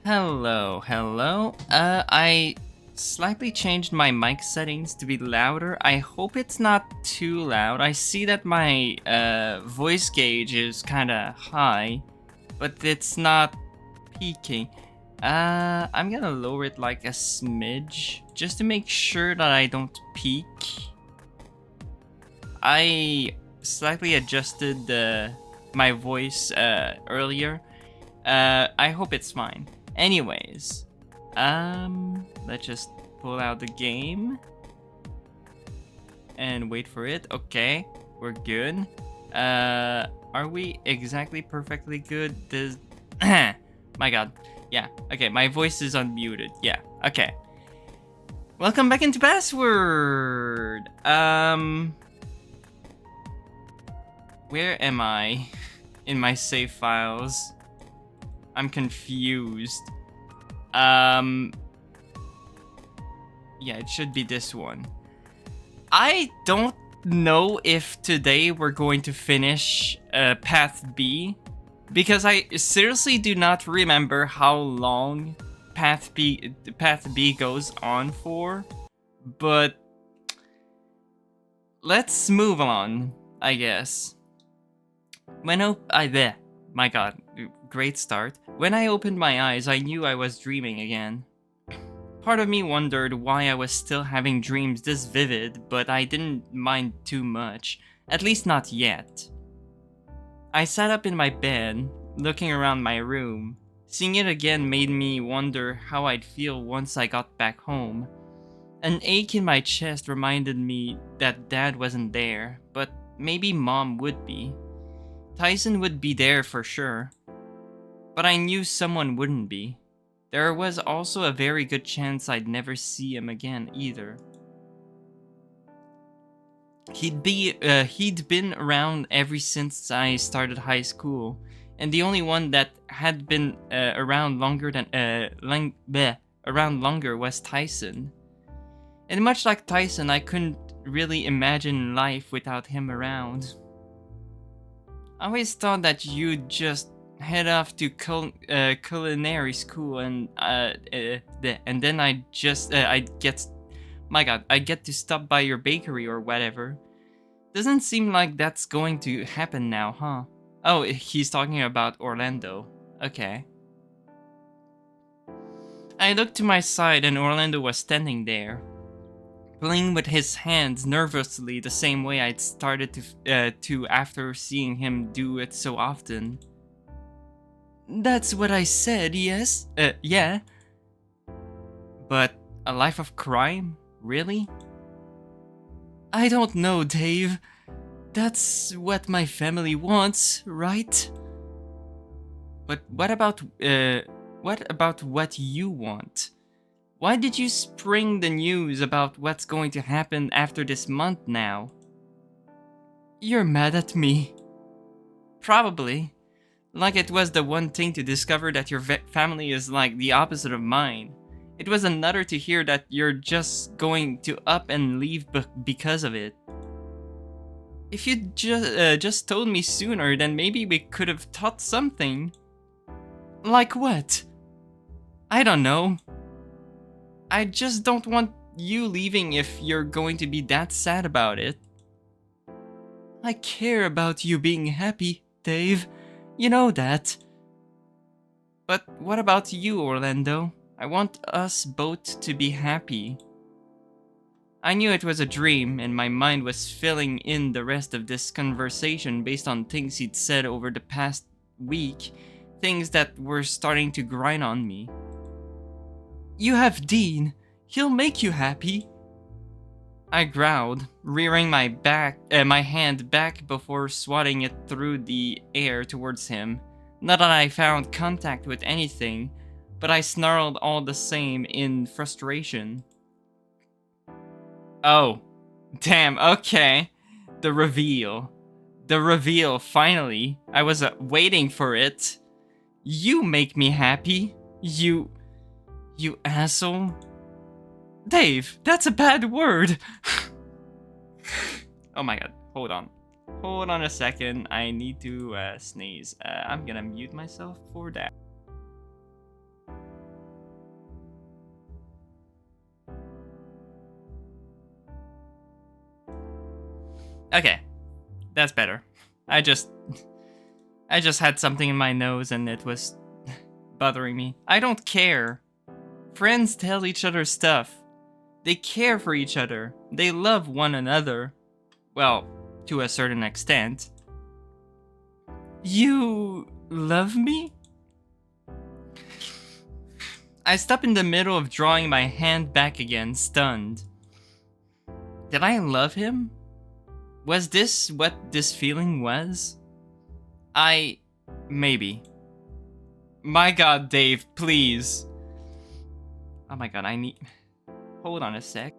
Hello. I slightly changed my mic settings to be louder. I hope it's not too loud. I see that my voice gauge is kind of high, but it's not peaking. I'm gonna lower it like a smidge just to make sure that I don't peak. I slightly adjusted my voice earlier. I hope it's fine. Anyways, let's just pull out the game and wait for it. Okay, we're good. Are we exactly perfectly good? This, my God. Yeah. Okay, my voice is unmuted. Yeah. Okay. Welcome back into Password. Where am I in my save files? I'm confused. Yeah, it should be this one. I don't know if today we're going to finish Path B, because I seriously do not remember how long Path B goes on for, but let's move on, I guess. My God, great start. When I opened my eyes, I knew I was dreaming again. Part of me wondered why I was still having dreams this vivid, but I didn't mind too much, at least not yet. I sat up in my bed, looking around my room. Seeing it again made me wonder how I'd feel once I got back home. An ache in my chest reminded me that Dad wasn't there, but maybe Mom would be. Tyson would be there for sure, but I knew someone wouldn't be. There was also a very good chance I'd never see him again either. He'd been around ever since I started high school, and the only one that had been around longer was Tyson. And much like Tyson, I couldn't really imagine life without him around. I always thought that you'd just head off to culinary school and then I'd get to stop by your bakery or whatever. Doesn't seem like that's going to happen now, huh? Oh, he's talking about Orlando. Okay. I looked to my side and Orlando was standing there, playing with his hands nervously the same way I'd started to after seeing him do it so often. That's what I said, yes? Yeah. But a life of crime? Really? I don't know, Dave. That's what my family wants, right? But what about what you want? Why did you spring the news about what's going to happen after this month now? You're mad at me. Probably. Like it was the one thing to discover that your family is like the opposite of mine. It was another to hear that you're just going to up and leave because of it. If you just told me sooner, then maybe we could have taught something. Like what? I don't know. I just don't want you leaving if you're going to be that sad about it. I care about you being happy, Dave. You know that. But what about you, Orlando? I want us both to be happy. I knew it was a dream, and my mind was filling in the rest of this conversation based on things he'd said over the past week, things that were starting to grind on me. You have Dean. He'll make you happy. I growled, rearing my hand back before swatting it through the air towards him. Not that I found contact with anything, but I snarled all the same in frustration. Oh, damn, okay. The reveal, finally. I was waiting for it. You make me happy. You asshole. Dave, that's a bad word. Oh my God, hold on. Hold on a second, I need to sneeze. I'm gonna mute myself for that. Okay, that's better. I just had something in my nose and it was bothering me. I don't care. Friends tell each other stuff. They care for each other. They love one another. Well, to a certain extent. You love me? I stopped in the middle of drawing my hand back again, stunned. Did I love him? Was this what this feeling was? Maybe. My god, Dave, please. Oh my god, hold on a sec.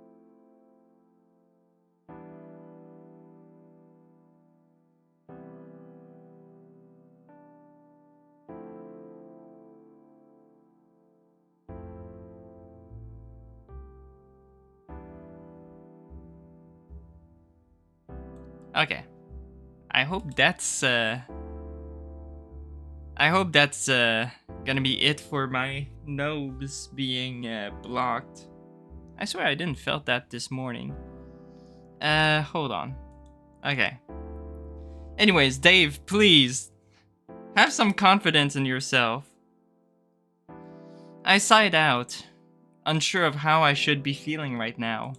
Okay. I hope that's gonna be it for my nose being blocked. I swear I didn't felt that this morning. Hold on. Okay. Anyways, Dave, please have some confidence in yourself. I sighed out, unsure of how I should be feeling right now.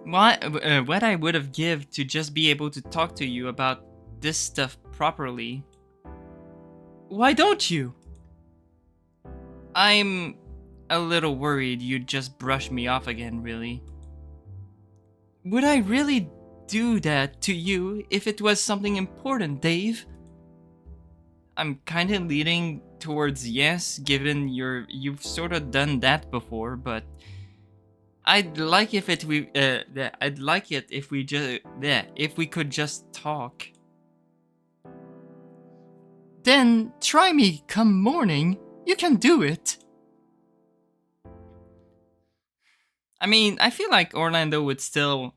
What I would have give to just be able to talk to you about this stuff properly. Why don't you? I'm a little worried you'd just brush me off again, really. Would I really do that to you if it was something important, Dave? I'm kinda leaning towards yes, given you've sort of done that before, but I'd like if it we I'd like it if we just if we could just talk. Then try me come morning. You can do it. I mean, I feel like Orlando would still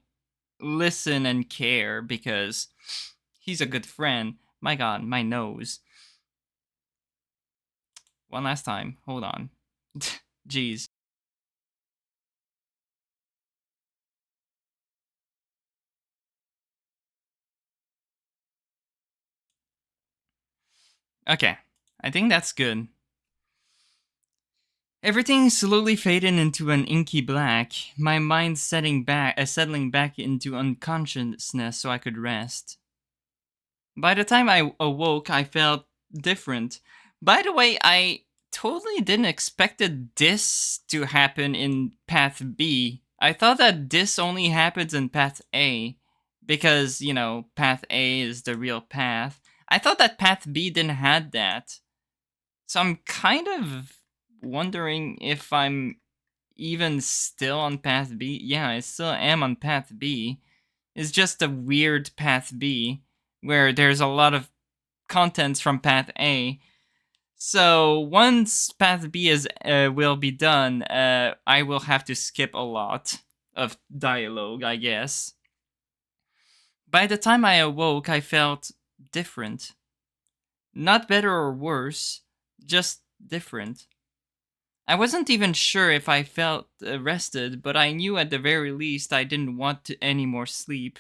listen and care because he's a good friend. My god, my nose. One last time. Hold on. Jeez. Okay. I think that's good. Everything slowly faded into an inky black, my mind settling back into unconsciousness so I could rest. By the time I awoke, I felt different. By the way, I totally didn't expected this to happen in Path B. I thought that this only happens in Path A, because, you know, Path A is the real path. I thought that Path B didn't have that. So I'm kind of wondering if I'm even still on Path B. Yeah, I still am on Path B. It's just a weird Path B where there's a lot of contents from Path A. So once Path B will be done, I will have to skip a lot of dialogue, I guess. By the time I awoke, I felt different. Not better or worse, just different. I wasn't even sure if I felt rested, but I knew at the very least I didn't want any more sleep.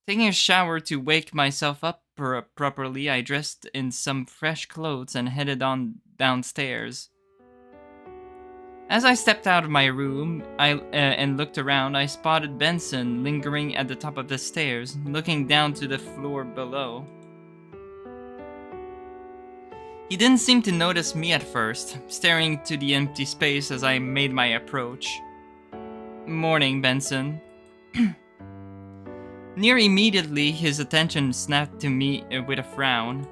Taking a shower to wake myself up properly, I dressed in some fresh clothes and headed on downstairs. As I stepped out of my room and looked around, I spotted Benson lingering at the top of the stairs, looking down to the floor below. He didn't seem to notice me at first, staring to the empty space as I made my approach. Morning, Benson. Near immediately, his attention snapped to me with a frown.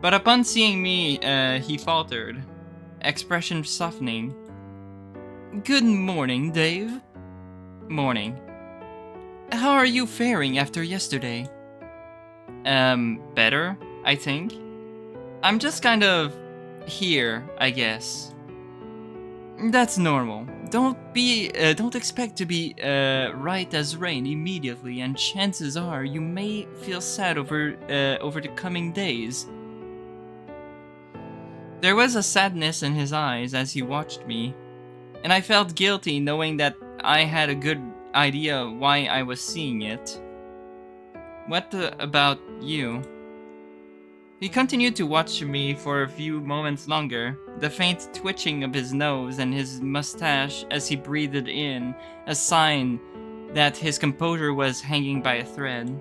But upon seeing me, he faltered, expression softening. Good morning, Dave. Morning. How are you faring after yesterday? Better, I think. I'm just kind of here, I guess. That's normal. Don't expect to be right as rain immediately, and chances are you may feel sad over the coming days. There was a sadness in his eyes as he watched me, and I felt guilty knowing that I had a good idea why I was seeing it. What about you? He continued to watch me for a few moments longer, the faint twitching of his nose and his mustache as he breathed in, a sign that his composure was hanging by a thread.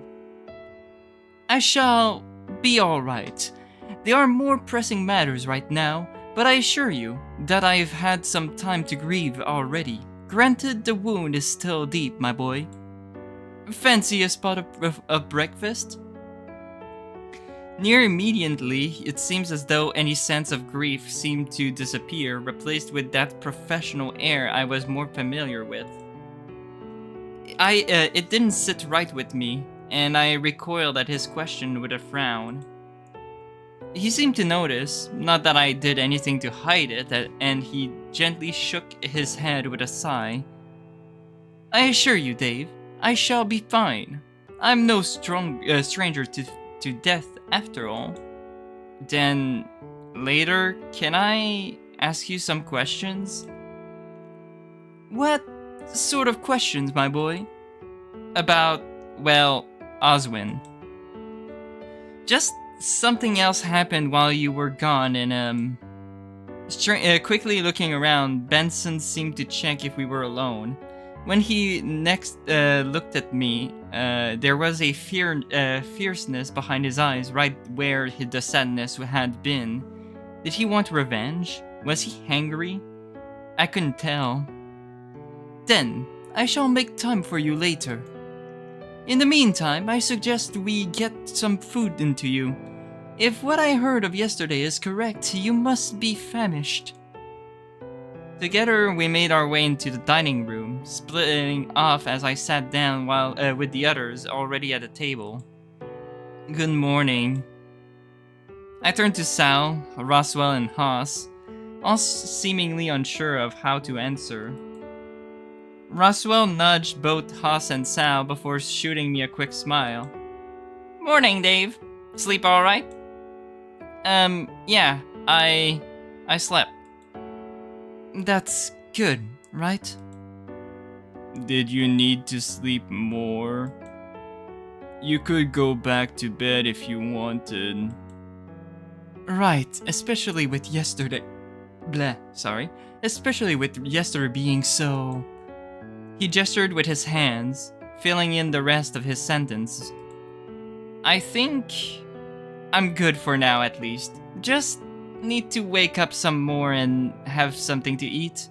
I shall be alright. There are more pressing matters right now, but I assure you that I've had some time to grieve already. Granted, the wound is still deep, my boy. Fancy a spot of breakfast? Near immediately, it seems as though any sense of grief seemed to disappear, replaced with that professional air I was more familiar with. It didn't sit right with me, and I recoiled at his question with a frown. He seemed to notice, not that I did anything to hide it, and he gently shook his head with a sigh. I assure you, Dave, I shall be fine. I'm no stranger to death after all. Then, later, can I ask you some questions? What sort of questions, my boy? About, well, Oswin. Just something else happened while you were gone, and quickly looking around, Benson seemed to check if we were alone. When he next looked at me, there was a fierceness behind his eyes, right where the sadness had been. Did he want revenge? Was he hangry? I couldn't tell. Then, I shall make time for you later. In the meantime, I suggest we get some food into you. If what I heard of yesterday is correct, you must be famished. Together, we made our way into the dining room, splitting off as I sat down while with the others already at the table. Good morning. I turned to Sal, Roswell, and Haas, all seemingly unsure of how to answer. Roswell nudged both Haas and Sal before shooting me a quick smile. Morning, Dave. Sleep alright? Yeah, I slept. That's good, right? Did you need to sleep more? You could go back to bed if you wanted. Right, especially with yesterday. Especially with yesterday being so. He gestured with his hands, filling in the rest of his sentence. I think I'm good for now, at least. Just need to wake up some more and have something to eat.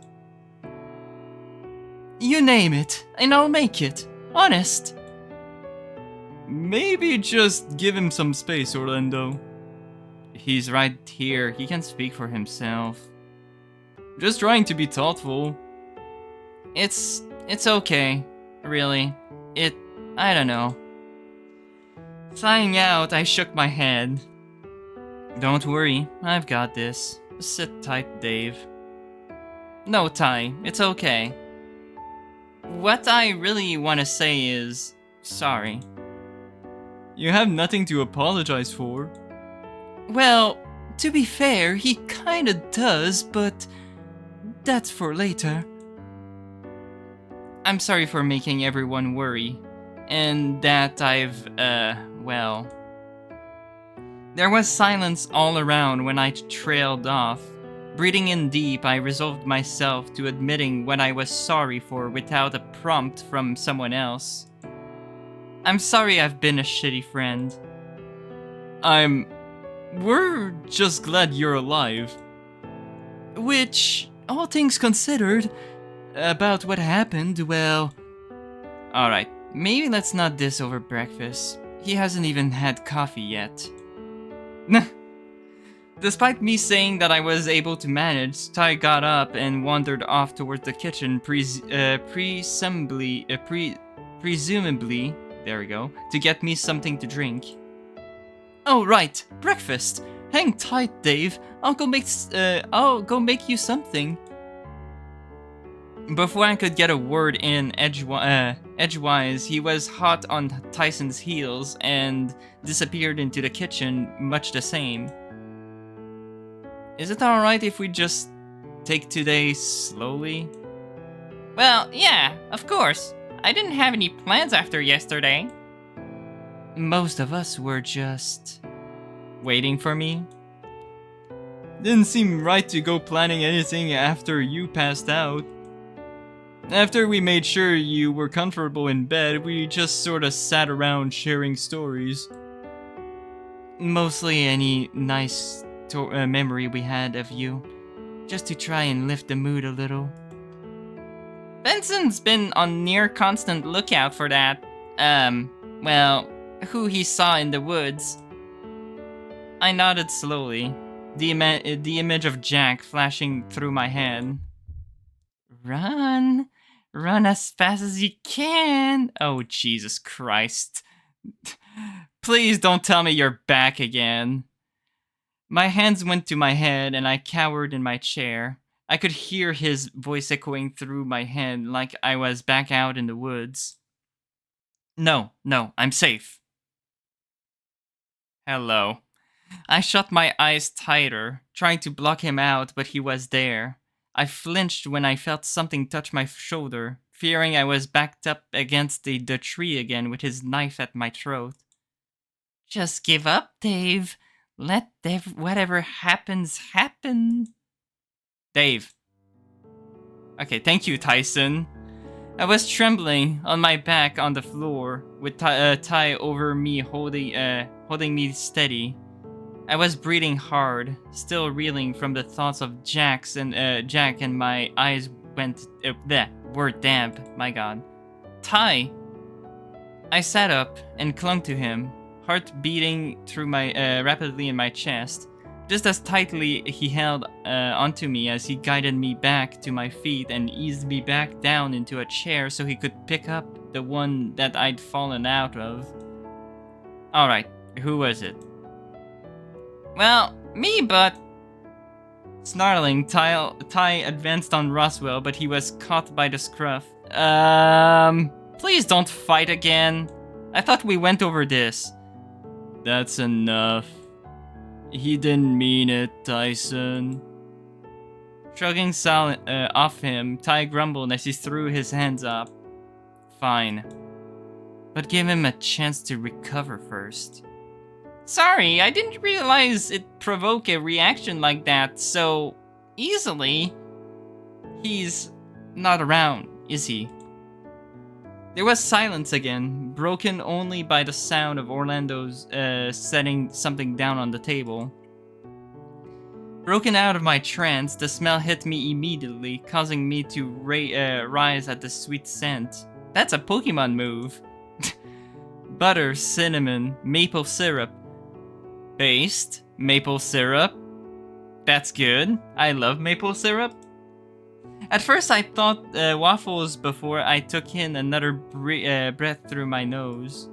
You name it, and I'll make it. Honest. Maybe just give him some space, Orlando. He's right here. He can speak for himself. Just trying to be thoughtful. It's okay, really. I don't know. Sighing out, I shook my head. Don't worry, I've got this. Sit tight, Dave. No, Ty, it's okay. What I really want to say is, sorry. You have nothing to apologize for. Well, to be fair, he kinda does, but that's for later. I'm sorry for making everyone worry, and that well... There was silence all around when I trailed off. Breathing in deep, I resolved myself to admitting what I was sorry for without a prompt from someone else. I'm sorry I've been a shitty friend. We're just glad you're alive. Which, all things considered, about what happened, well... Alright, maybe let's not diss over breakfast. He hasn't even had coffee yet. Despite me saying that I was able to manage, Ty got up and wandered off towards the kitchen, presumably, there we go, to get me something to drink. Oh right, breakfast. Hang tight, Dave. I'll go make you something. Before I could get a word in edgewise, he was hot on Tyson's heels and disappeared into the kitchen much the same. Is it alright if we just take today slowly? Well, yeah, of course. I didn't have any plans after yesterday. Most of us were just waiting for me. Didn't seem right to go planning anything after you passed out. After we made sure you were comfortable in bed, we just sorta sat around sharing stories. Mostly any nice memory we had of you, just to try and lift the mood a little. Benson's been on near constant lookout for that, well, who he saw in the woods. I nodded slowly, the image of Jack flashing through my head. Run! Run as fast as you can! Oh, Jesus Christ. Please don't tell me you're back again. My hands went to my head and I cowered in my chair. I could hear his voice echoing through my head like I was back out in the woods. No, I'm safe. Hello. I shut my eyes tighter, trying to block him out, but he was there. I flinched when I felt something touch my shoulder, fearing I was backed up against the tree again with his knife at my throat. Just give up, Dave. Let whatever happens happen. Dave. Okay, thank you, Tyson. I was trembling on my back on the floor, with Ty over me holding me steady. I was breathing hard, still reeling from the thoughts of Jack, and my eyes went were damp. My God, Ty. I sat up and clung to him, heart beating through my rapidly in my chest. Just as tightly he held onto me as he guided me back to my feet and eased me back down into a chair so he could pick up the one that I'd fallen out of. Alright, who was it? Well, me, but... Snarling, Ty advanced on Roswell, but he was caught by the scruff. Please don't fight again. I thought we went over this. That's enough. He didn't mean it, Tyson. Shrugging off him, Ty grumbled as he threw his hands up. Fine. But give him a chance to recover first. Sorry, I didn't realize it'd provoke a reaction like that so easily. He's not around, is he? There was silence again, broken only by the sound of Orlando's setting something down on the table. Broken out of my trance, the smell hit me immediately, causing me to rise at the sweet scent. That's a Pokemon move. Butter, cinnamon, maple syrup. Based, maple syrup. That's good. I love maple syrup. At first I thought waffles before I took in another breath through my nose.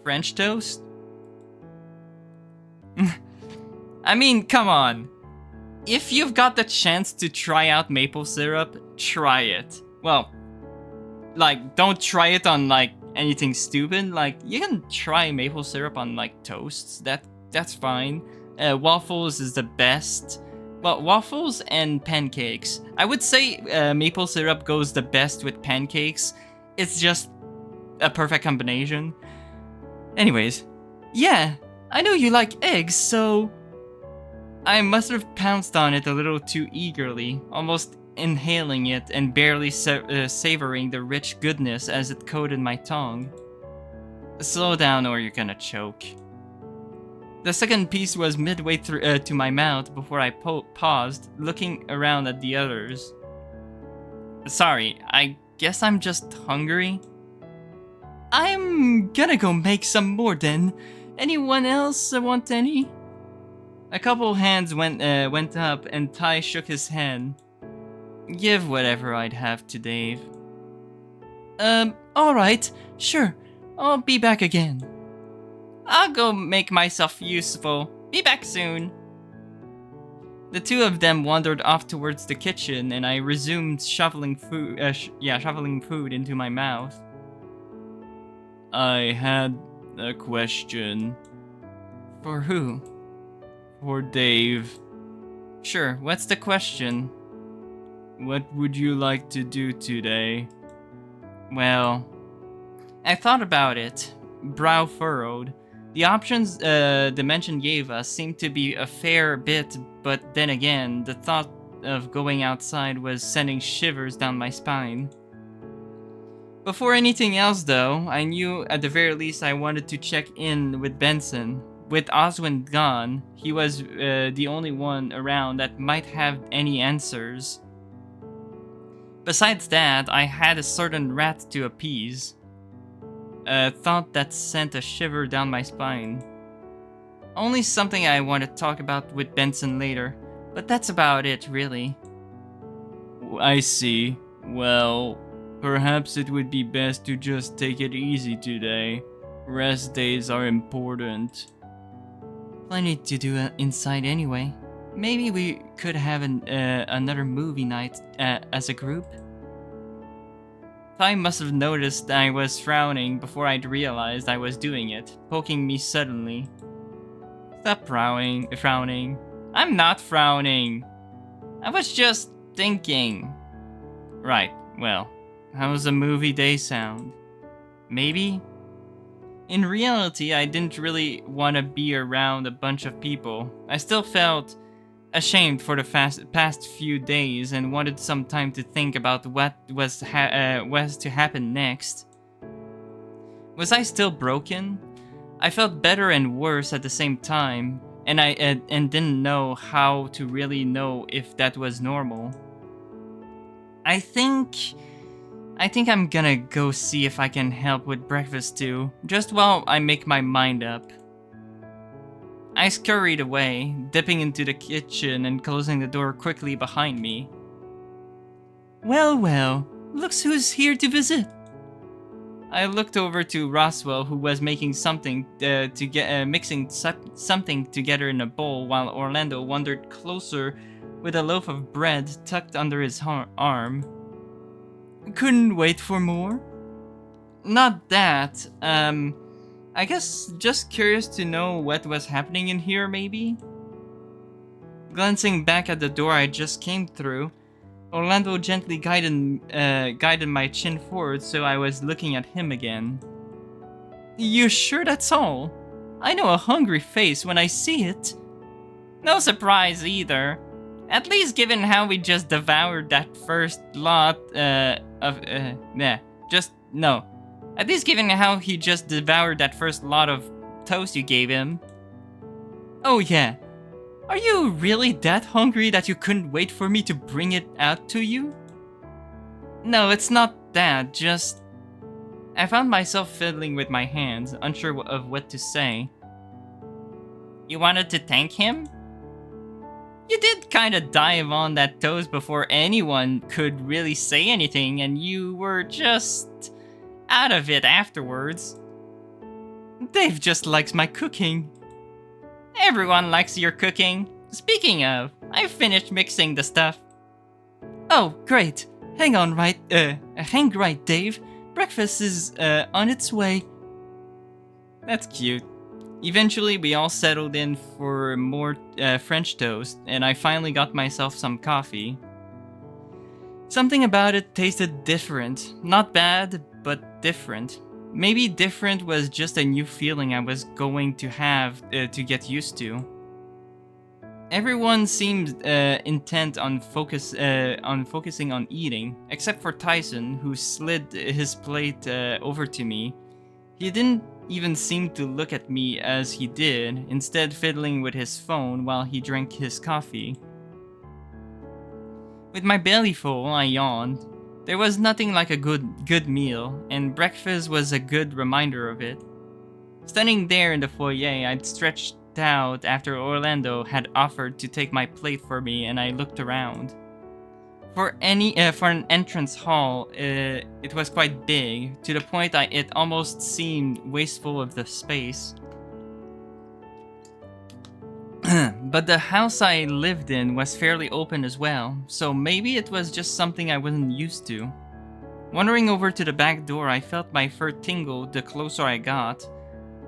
French toast? I mean, come on. If you've got the chance to try out maple syrup, try it. Well, like, don't try it on, like, anything stupid. Like, you can try maple syrup on, like, toasts. That's fine. Waffles is the best. Well, waffles and pancakes. I would say maple syrup goes the best with pancakes. It's just a perfect combination. Anyways, yeah, I know you like eggs, so... I must have pounced on it a little too eagerly, almost inhaling it and barely savoring the rich goodness as it coated my tongue. Slow down or you're gonna choke. The second piece was midway through to my mouth before I paused, looking around at the others. Sorry, I guess I'm just hungry. I'm gonna go make some more then. Anyone else want any? A couple hands went up and Ty shook his head. Give whatever I'd have to Dave. Alright, sure. I'll be back again. I'll go make myself useful. Be back soon. The two of them wandered off towards the kitchen, and I resumed shoveling food into my mouth. I had a question. For who? For Dave. Sure, what's the question? What would you like to do today? Well, I thought about it, brow furrowed. The options Dimension gave us seemed to be a fair bit, but then again, the thought of going outside was sending shivers down my spine. Before anything else, though, I knew at the very least I wanted to check in with Benson. With Oswin gone, he was the only one around that might have any answers. Besides that, I had a certain rat to appease. A thought that sent a shiver down my spine. Only something I want to talk about with Benson later, but that's about it, really. I see. Well, perhaps it would be best to just take it easy today. Rest days are important. Plenty to do inside anyway. Maybe we could have another movie night as a group. Ty must have noticed I was frowning before I'd realized I was doing it, poking me suddenly. Stop frowning. I'm not frowning. I was just thinking. Right, well, how's a movie day sound? Maybe? In reality, I didn't really want to be around a bunch of people. I still felt ashamed for the past few days and wanted some time to think about what was to happen next. Was I still broken? I felt better and worse at the same time, and I didn't know how to really know if that was normal. I think I'm gonna go see if I can help with breakfast too, just while I make my mind up. I scurried away, dipping into the kitchen and closing the door quickly behind me. Well, looks who's here to visit. I looked over to Roswell, who was making something mixing something together in a bowl, while Orlando wandered closer with a loaf of bread tucked under his arm. Couldn't wait for more? Not that. I guess just curious to know what was happening in here, maybe? Glancing back at the door I just came through, Orlando gently guided my chin forward so I was looking at him again. You sure that's all? I know a hungry face when I see it. No surprise either. At least given how we just devoured that first lot At least given how he just devoured that first lot of toast you gave him. Oh yeah. Are you really that hungry that you couldn't wait for me to bring it out to you? No, it's not that, just... I found myself fiddling with my hands, unsure of what to say. You wanted to thank him? You did kinda dive on that toast before anyone could really say anything, and you were just out of it afterwards. Dave just likes my cooking. Everyone likes your cooking. Speaking of, I finished mixing the stuff. Oh, great. Hang right, Dave. Breakfast is on its way. That's cute. Eventually, we all settled in for more French toast, and I finally got myself some coffee. Something about it tasted different. Not bad, but different. Maybe different was just a new feeling I was going to have to get used to. Everyone seemed intent on focusing on eating, except for Tyson, who slid his plate over to me. He didn't even seem to look at me as he did, instead fiddling with his phone while he drank his coffee. With my belly full, I yawned. There was nothing like a good meal, and breakfast was a good reminder of it. Standing there in the foyer, I'd stretched out after Orlando had offered to take my plate for me, and I looked around. For an entrance hall, it was quite big, to the point it almost seemed wasteful of the space. But the house I lived in was fairly open as well, so maybe it was just something I wasn't used to. Wandering over to the back door, I felt my fur tingle the closer I got.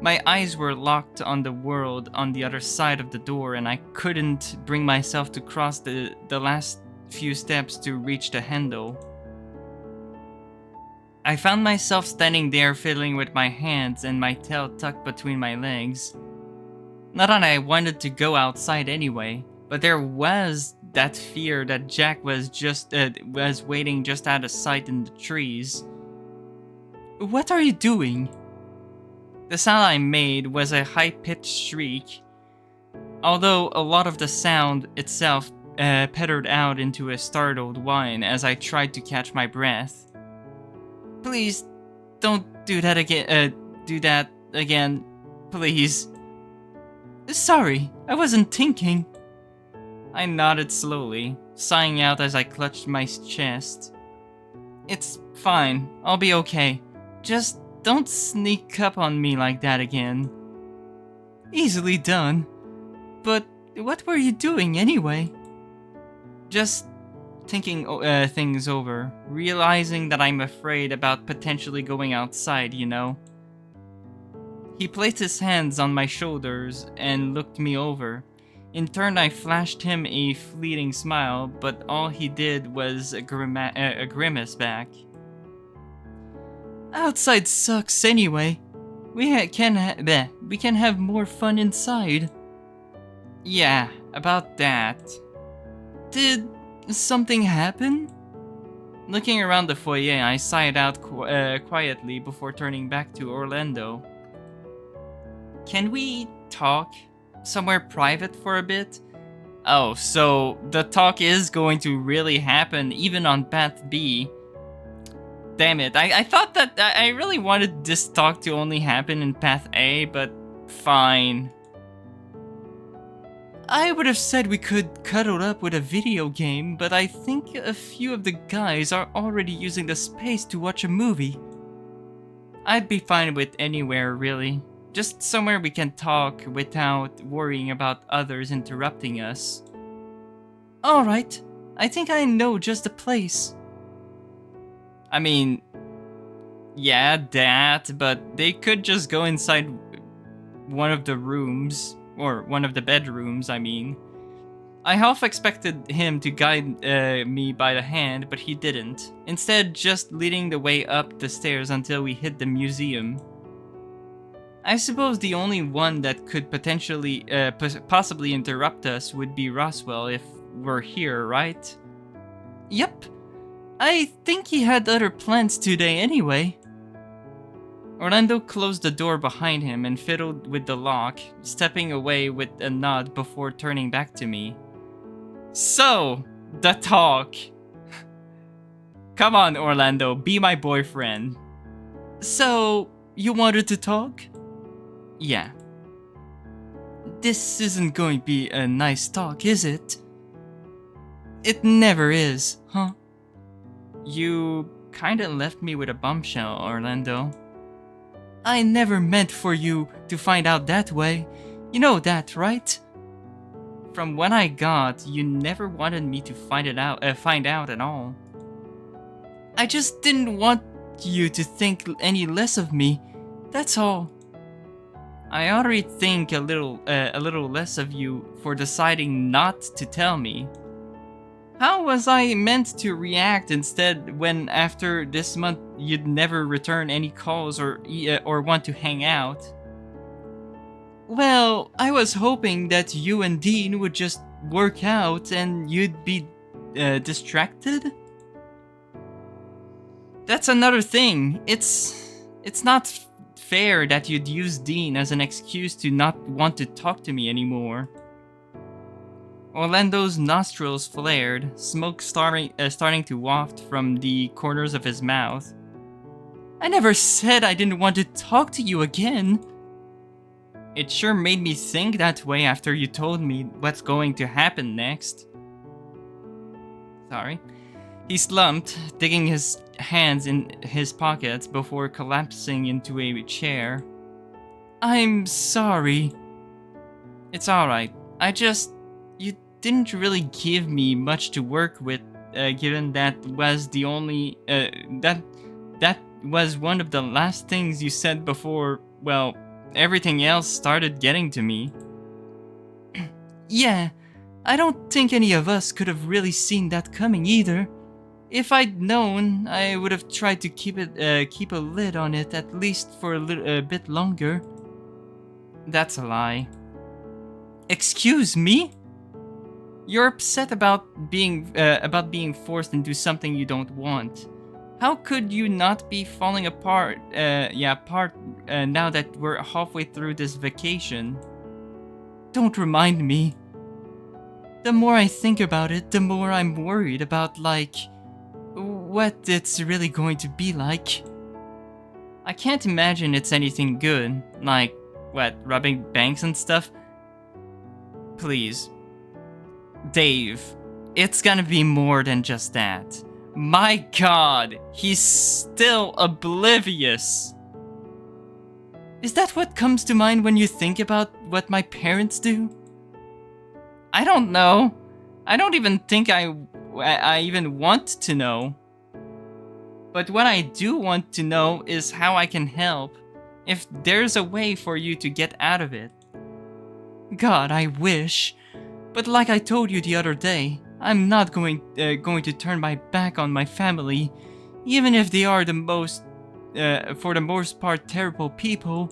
My eyes were locked on the world on the other side of the door, and I couldn't bring myself to cross the last few steps to reach the handle. I found myself standing there fiddling with my hands and my tail tucked between my legs. Not that I wanted to go outside anyway, but there was that fear that Jack was waiting just out of sight in the trees. What are you doing? The sound I made was a high-pitched shriek, although a lot of the sound itself petered out into a startled whine as I tried to catch my breath. Please, don't do that again, please. Sorry, I wasn't thinking. I nodded slowly, sighing out as I clutched my chest. It's fine, I'll be okay. Just don't sneak up on me like that again. Easily done. But what were you doing anyway? Just thinking things over, realizing that I'm afraid about potentially going outside, you know. He placed his hands on my shoulders and looked me over. In turn, I flashed him a fleeting smile, but all he did was a grimace back. Outside sucks anyway. We can have more fun inside. Yeah, about that. Did something happen? Looking around the foyer, I sighed out quietly before turning back to Orlando. Can we talk? Somewhere private for a bit? Oh, so the talk is going to really happen even on Path B. Damn it, I thought that I really wanted this talk to only happen in Path A, but fine. I would have said we could cuddle up with a video game, but I think a few of the guys are already using the space to watch a movie. I'd be fine with anywhere, really. Just somewhere we can talk without worrying about others interrupting us. Alright, I think I know just the place. I mean, yeah, that, but they could just go inside one of the rooms, or one of the bedrooms, I mean. I half expected him to guide me by the hand, but he didn't. Instead, just leading the way up the stairs until we hit the museum. I suppose the only one that could potentially, possibly interrupt us would be Roswell if we're here, right? Yep. I think he had other plans today anyway. Orlando closed the door behind him and fiddled with the lock, stepping away with a nod before turning back to me. So, the talk. Come on, Orlando, be my boyfriend. So, you wanted to talk? Yeah. This isn't going to be a nice talk, is it? It never is, huh? You kinda left me with a bombshell, Orlando. I never meant for you to find out that way. You know that, right? From when I got, you never wanted me to find out at all. I just didn't want you to think any less of me. That's all. I already think a little less of you for deciding not to tell me. How was I meant to react instead when after this month you'd never return any calls or want to hang out? Well, I was hoping that you and Dean would just work out and you'd be distracted. That's another thing. It's not fair that you'd use Dean as an excuse to not want to talk to me anymore. Orlando's nostrils flared, smoke starting to waft from the corners of his mouth. I never said I didn't want to talk to you again. It sure made me think that way after you told me what's going to happen next. Sorry. He slumped, digging his hands in his pockets before collapsing into a chair. I'm sorry. It's alright. You didn't really give me much to work with, given that was the only, that was one of the last things you said before, well, everything else started getting to me. Yeah, I don't think any of us could have really seen that coming either. If I'd known, I would have tried to keep a lid on it at least for a bit longer. That's a lie. Excuse me? You're upset about being forced into something you don't want. How could you not be falling apart? Now that we're halfway through this vacation. Don't remind me. The more I think about it, the more I'm worried about, like, what it's really going to be like. I can't imagine it's anything good. Like, what, robbing banks and stuff? Please. Dave, it's gonna be more than just that. My god, he's still oblivious. Is that what comes to mind when you think about what my parents do? I don't know. I don't even think I even want to know. But what I do want to know is how I can help, if there's a way for you to get out of it. God, I wish. But like I told you the other day, I'm not going to turn my back on my family, even if they are for the most part, terrible people.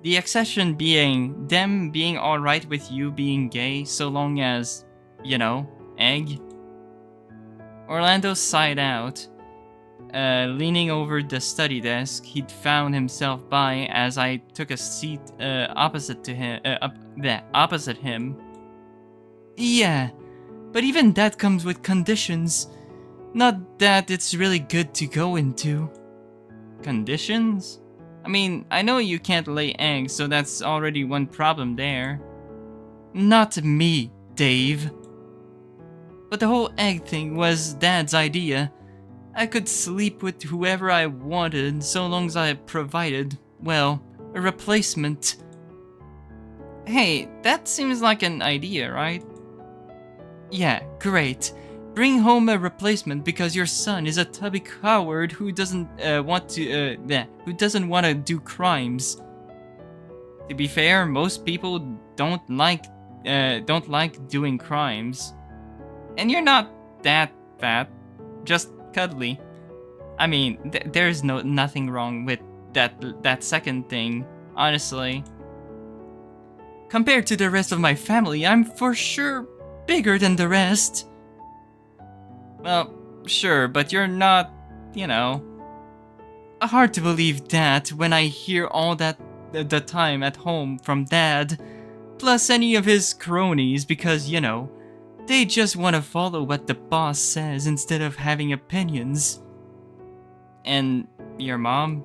The exception being them being alright with you being gay, so long as, you know, egg. Orlando sighed out. Leaning over the study desk he'd found himself by as I took a seat opposite him. Yeah, but even that comes with conditions. Not that it's really good to go into. Conditions? I mean, I know you can't lay eggs, so that's already one problem there. Not me, Dave. But the whole egg thing was Dad's idea. I could sleep with whoever I wanted, so long as I provided, well, a replacement. Hey, that seems like an idea, right? Yeah, great. Bring home a replacement because your son is a tubby coward who doesn't want to do crimes. To be fair, most people don't like doing crimes. And you're not that fat, just cuddly. I mean, there's nothing wrong with that second thing, honestly. Compared to the rest of my family, I'm for sure bigger than the rest. Well, sure, but you're not, you know. Hard to believe that when I hear all that the time at home from Dad, plus any of his cronies, because, you know, they just want to follow what the boss says instead of having opinions. And your mom?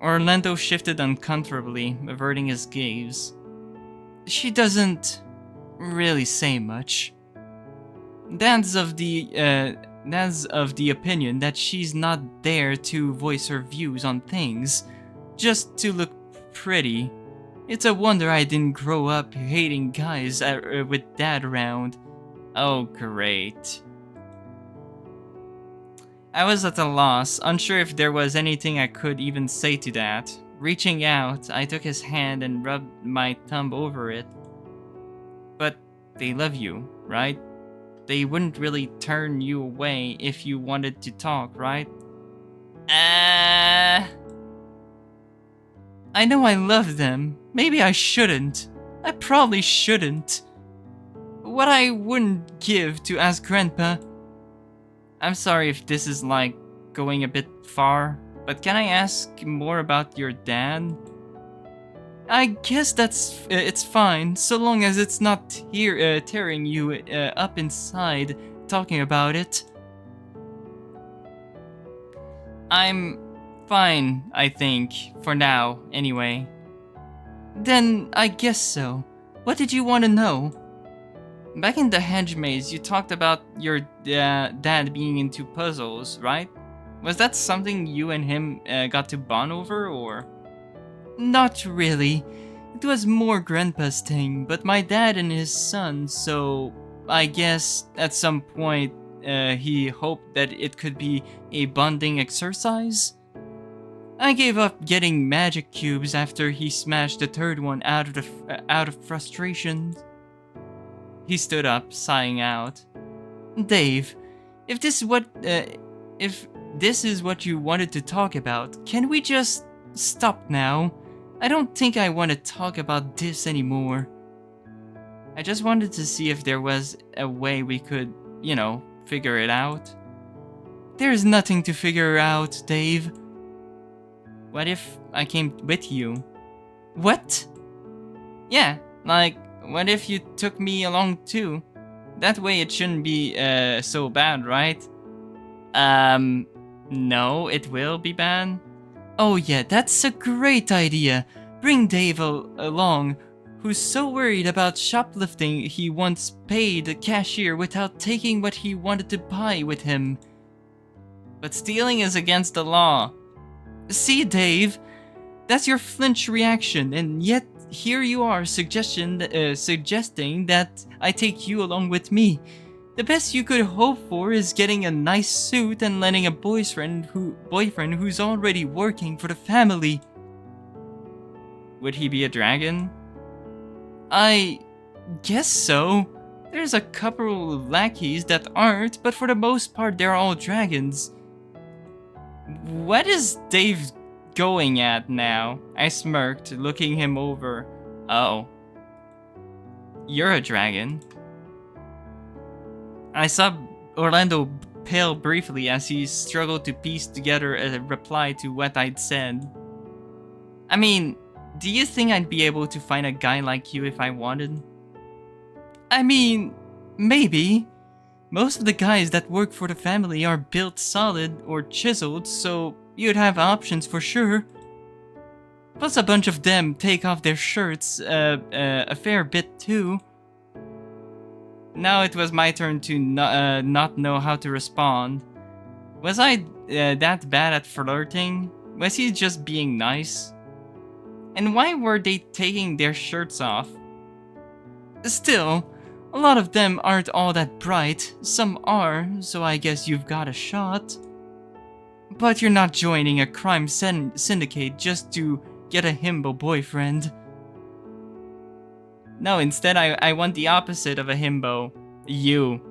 Orlando shifted uncomfortably, averting his gaze. She doesn't really say much. Dad's of the opinion that she's not there to voice her views on things, just to look pretty. It's a wonder I didn't grow up hating guys with Dad around. Oh, great. I was at a loss, unsure if there was anything I could even say to that. Reaching out, I took his hand and rubbed my thumb over it. But they love you, right? They wouldn't really turn you away if you wanted to talk, right? I know I love them. Maybe I shouldn't. I probably shouldn't. What I wouldn't give to ask Grandpa. I'm sorry if this is like going a bit far, but can I ask more about your dad? I guess it's fine, so long as it's not tearing you up inside talking about it. I'm fine, I think, for now, anyway. Then I guess so. What did you want to know? Back in the hedge maze, you talked about your dad being into puzzles, right? Was that something you and him got to bond over, or? Not really. It was more Grandpa's thing, but my dad and his son, so I guess at some point he hoped that it could be a bonding exercise. I gave up getting magic cubes after he smashed the third one out of frustration. He stood up, sighing out. Dave, If this is what if this is what you wanted to talk about, can we just stop now? I don't think I want to talk about this anymore. I just wanted to see if there was a way we could, figure it out. There's nothing to figure out, Dave. What if I came with you? What? Yeah, like, what if you took me along too? That way it shouldn't be so bad, right? No, it will be bad. Oh yeah, that's a great idea. Bring Dave along, who's so worried about shoplifting he once paid the cashier without taking what he wanted to buy with him. But stealing is against the law. See, Dave? That's your flinch reaction, and yet here you are suggesting that I take you along with me. The best you could hope for is getting a nice suit and letting a boyfriend who's already working for the family. Would he be a dragon? I guess so. There's a couple of lackeys that aren't, but for the most part they're all dragons. What is Dave going at now? I smirked, looking him over. Oh. You're a dragon. I saw Orlando pale briefly as he struggled to piece together a reply to what I'd said. I mean, do you think I'd be able to find a guy like you if I wanted? I mean, maybe. Most of the guys that work for the family are built solid or chiseled, so you'd have options for sure. Plus a bunch of them take off their shirts a fair bit too. Now it was my turn to not know how to respond. Was I that bad at flirting? Was he just being nice? And why were they taking their shirts off? Still, a lot of them aren't all that bright. Some are, so I guess you've got a shot. But you're not joining a crime syndicate just to get a himbo boyfriend. No, instead I want the opposite of a himbo. You.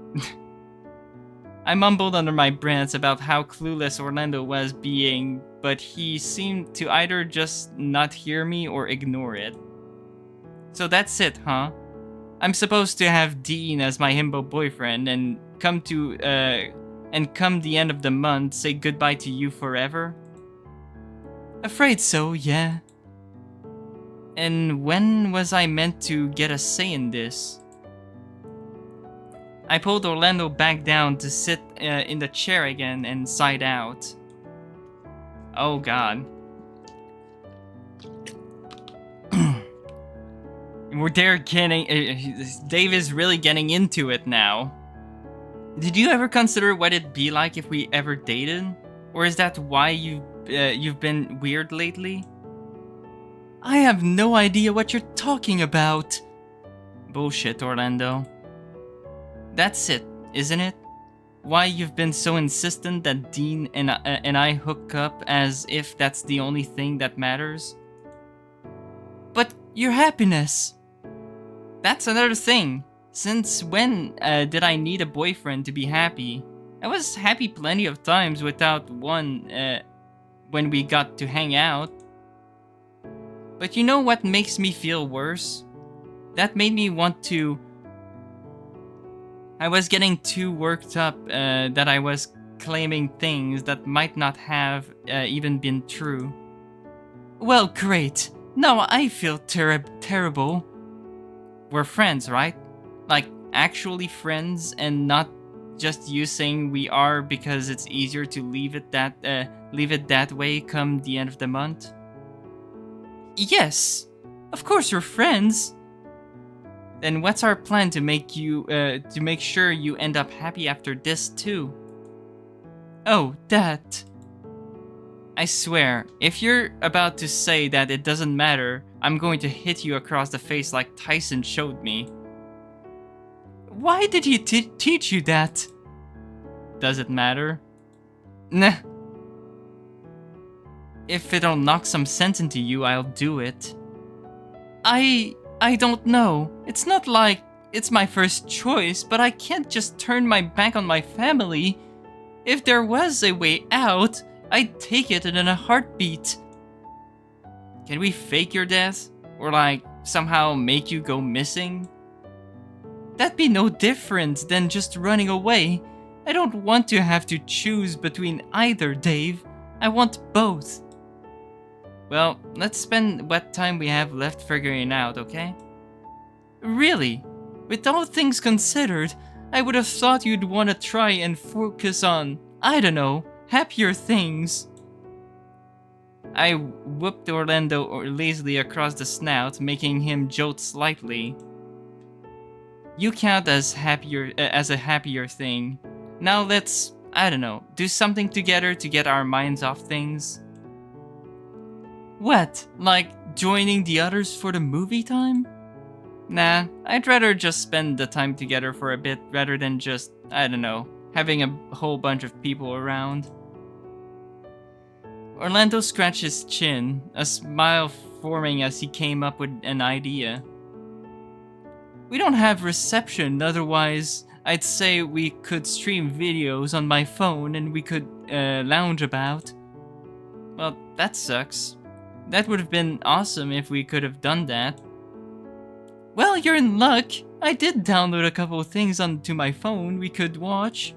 I mumbled under my breath about how clueless Orlando was being, but he seemed to either just not hear me or ignore it. So that's it, huh? I'm supposed to have Dean as my himbo boyfriend and come the end of the month say goodbye to you forever? Afraid so, yeah. And when was I meant to get a say in this? I pulled Orlando back down to sit in the chair again and sighed out. Oh god. Dave is really getting into it now. Did you ever consider what it'd be like if we ever dated? Or is that why you've been weird lately? I have no idea what you're talking about. Bullshit, Orlando. That's it, isn't it? Why you've been so insistent that Dean and I hook up as if that's the only thing that matters? But your happiness. That's another thing. Since when did I need a boyfriend to be happy? I was happy plenty of times without one when we got to hang out. But you know what makes me feel worse? That made me want to... I was getting too worked up that I was claiming things that might not have even been true. Well, great. Now I feel terrible. We're friends, right? Like, actually friends, and not just you saying we are because it's easier to leave it that way come the end of the month? Yes, of course we're friends. Then what's our plan to make sure you end up happy after this too? Oh, that. I swear, if you're about to say that it doesn't matter, I'm going to hit you across the face like Tyson showed me. Why did he teach you that? Does it matter? Nah. If it'll knock some sense into you, I'll do it. I don't know. It's not like it's my first choice, but I can't just turn my back on my family. If there was a way out, I'd take it in a heartbeat. Can we fake your death? Or like, somehow make you go missing? That'd be no different than just running away. I don't want to have to choose between either, Dave. I want both. Well, let's spend what time we have left figuring it out, okay? Really? With all things considered, I would have thought you'd want to try and focus on, I don't know, happier things. I whooped Orlando lazily across the snout, making him jolt slightly. You count as a happier thing. Now let's, I don't know, do something together to get our minds off things. What? Like joining the others for the movie time? Nah, I'd rather just spend the time together for a bit rather than just, I don't know, having a whole bunch of people around. Orlando scratched his chin, a smile forming as he came up with an idea. We don't have reception, otherwise I'd say we could stream videos on my phone and we could lounge about. Well, that sucks. That would have been awesome if we could have done that. Well, you're in luck. I did download a couple of things onto my phone we could watch.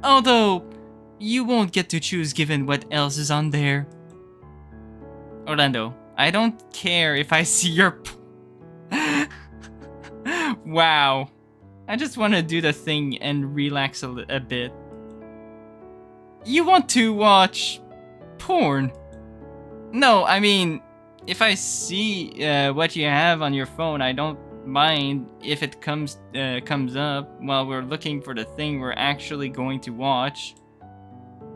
Although, you won't get to choose given what else is on there. Orlando, I don't care if I see your... Wow. I just want to do the thing and relax a bit. You want to watch... porn? No, I mean, if I see what you have on your phone, I don't mind if it comes up while we're looking for the thing we're actually going to watch.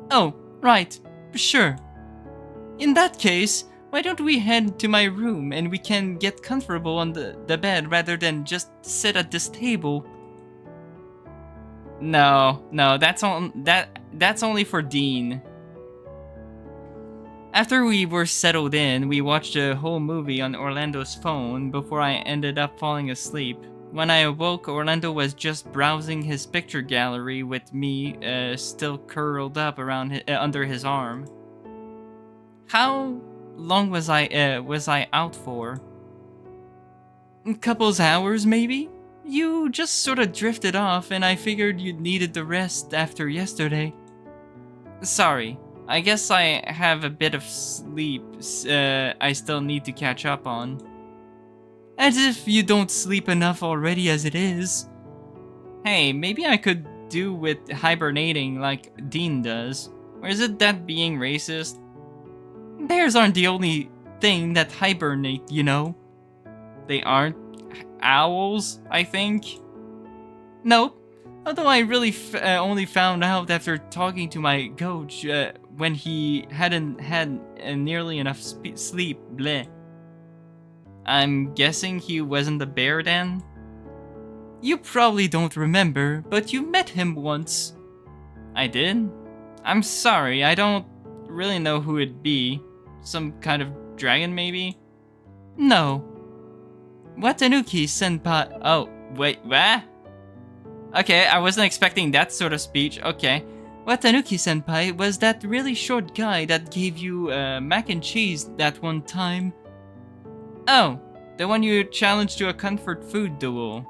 Oh, right, sure. In that case, why don't we head to my room and we can get comfortable on the bed rather than just sit at this table? No, that's only for Dean. After we were settled in, we watched a whole movie on Orlando's phone before I ended up falling asleep. When I awoke, Orlando was just browsing his picture gallery with me still curled up around under his arm. How long was I out for? A couple hours, maybe? You just sort of drifted off and I figured you needed the rest after yesterday. Sorry. I guess I have a bit of sleep I still need to catch up on. As if you don't sleep enough already as it is. Hey, maybe I could do with hibernating like Dean does. Or is it that being racist? Bears aren't the only thing that hibernate, you know. They aren't owls, I think. Nope. Although I really only found out after talking to my coach when he hadn't had nearly enough sleep, bleh. I'm guessing he wasn't a bear then? You probably don't remember, but you met him once. I did? I'm sorry, I don't really know who it'd be. Some kind of dragon, maybe? No. Watanuki senpai. Oh, wait, what? Okay, I wasn't expecting that sort of speech. Okay. Watanuki senpai was that really short guy that gave you mac and cheese that one time. Oh, the one you challenged to a comfort food duel.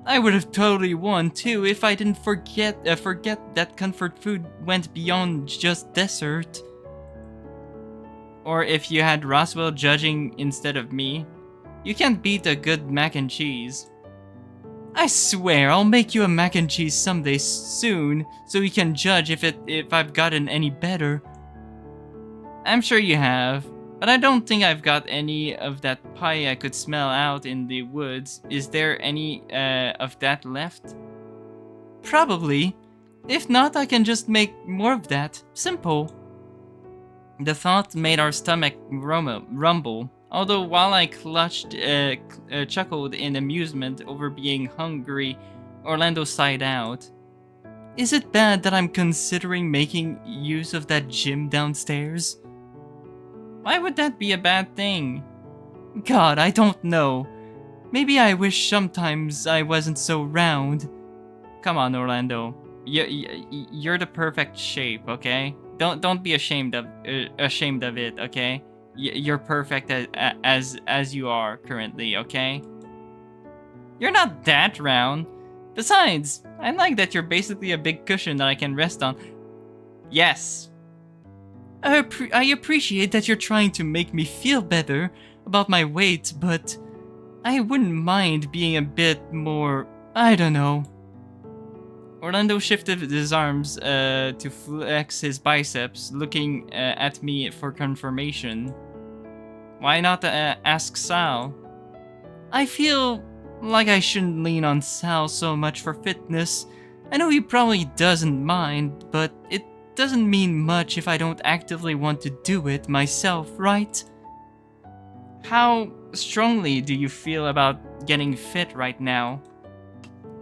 I would have totally won too if I didn't forget that comfort food went beyond just dessert. Or if you had Roswell judging instead of me. You can't beat a good mac and cheese. I swear I'll make you a mac and cheese someday soon so you can judge if I've gotten any better. I'm sure you have, but I don't think I've got any of that pie I could smell out in the woods. Is there any of that left? Probably. If not, I can just make more of that. Simple. The thought made our stomach rumble. Although while I chuckled in amusement over being hungry, Orlando sighed out. Is it bad that I'm considering making use of that gym downstairs? Why would that be a bad thing? God, I don't know. Maybe I wish sometimes I wasn't so round. Come on, Orlando. You're the perfect shape, okay? Don't be ashamed of it, okay? You're perfect as you are currently, okay? You're not that round. Besides, I like that you're basically a big cushion that I can rest on. Yes. I appreciate that you're trying to make me feel better about my weight, but I wouldn't mind being a bit more, I don't know. Orlando shifted his arms to flex his biceps, looking at me for confirmation. Why not ask Sal? I feel like I shouldn't lean on Sal so much for fitness. I know he probably doesn't mind, but it doesn't mean much if I don't actively want to do it myself, right? How strongly do you feel about getting fit right now?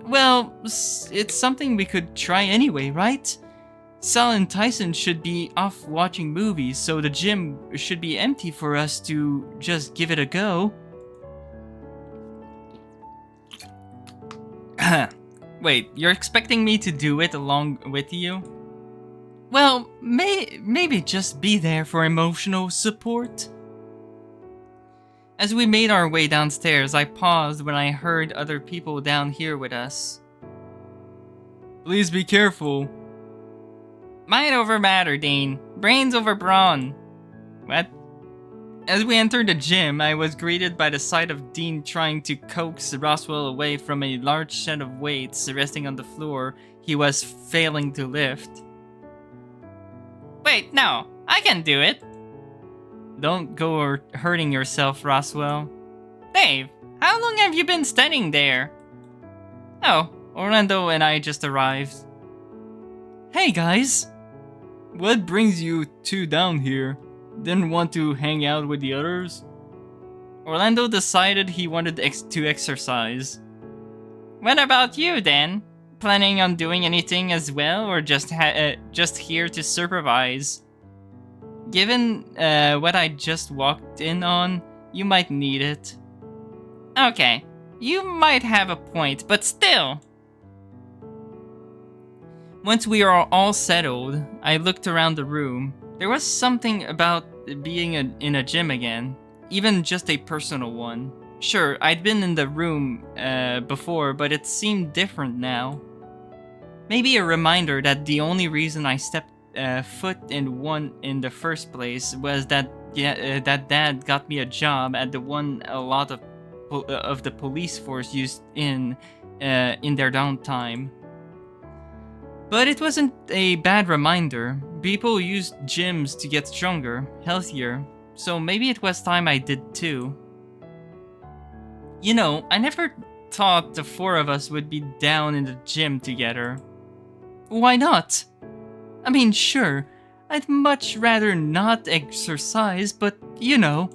Well, it's something we could try anyway, right? Sal and Tyson should be off watching movies, so the gym should be empty for us to just give it a go. Wait, you're expecting me to do it along with you? Well, maybe just be there for emotional support. As we made our way downstairs, I paused when I heard other people down here with us. Please be careful. Mind over matter, Dean. Brains over brawn. What? As we entered the gym, I was greeted by the sight of Dean trying to coax Roswell away from a large set of weights resting on the floor he was failing to lift. Wait, no, I can do it. Don't go hurting yourself, Roswell. Dave, how long have you been standing there? Oh, Orlando and I just arrived. Hey guys! What brings you two down here? Didn't want to hang out with the others? Orlando decided he wanted to exercise. What about you, then? Planning on doing anything as well, or just here to supervise? Given what I just walked in on, you might need it. Okay, you might have a point, but still. Once we are all settled, I looked around the room. There was something about being in a gym again, even just a personal one. Sure, I'd been in the room before, but it seemed different now. Maybe a reminder that the only reason I stepped foot in one in the first place was that that Dad got me a job at the one a lot of the police force used in their downtime. But it wasn't a bad reminder. People used gyms to get stronger, healthier, so maybe it was time I did too. You know, I never thought the four of us would be down in the gym together. Why not? I mean, sure, I'd much rather not exercise, but you know.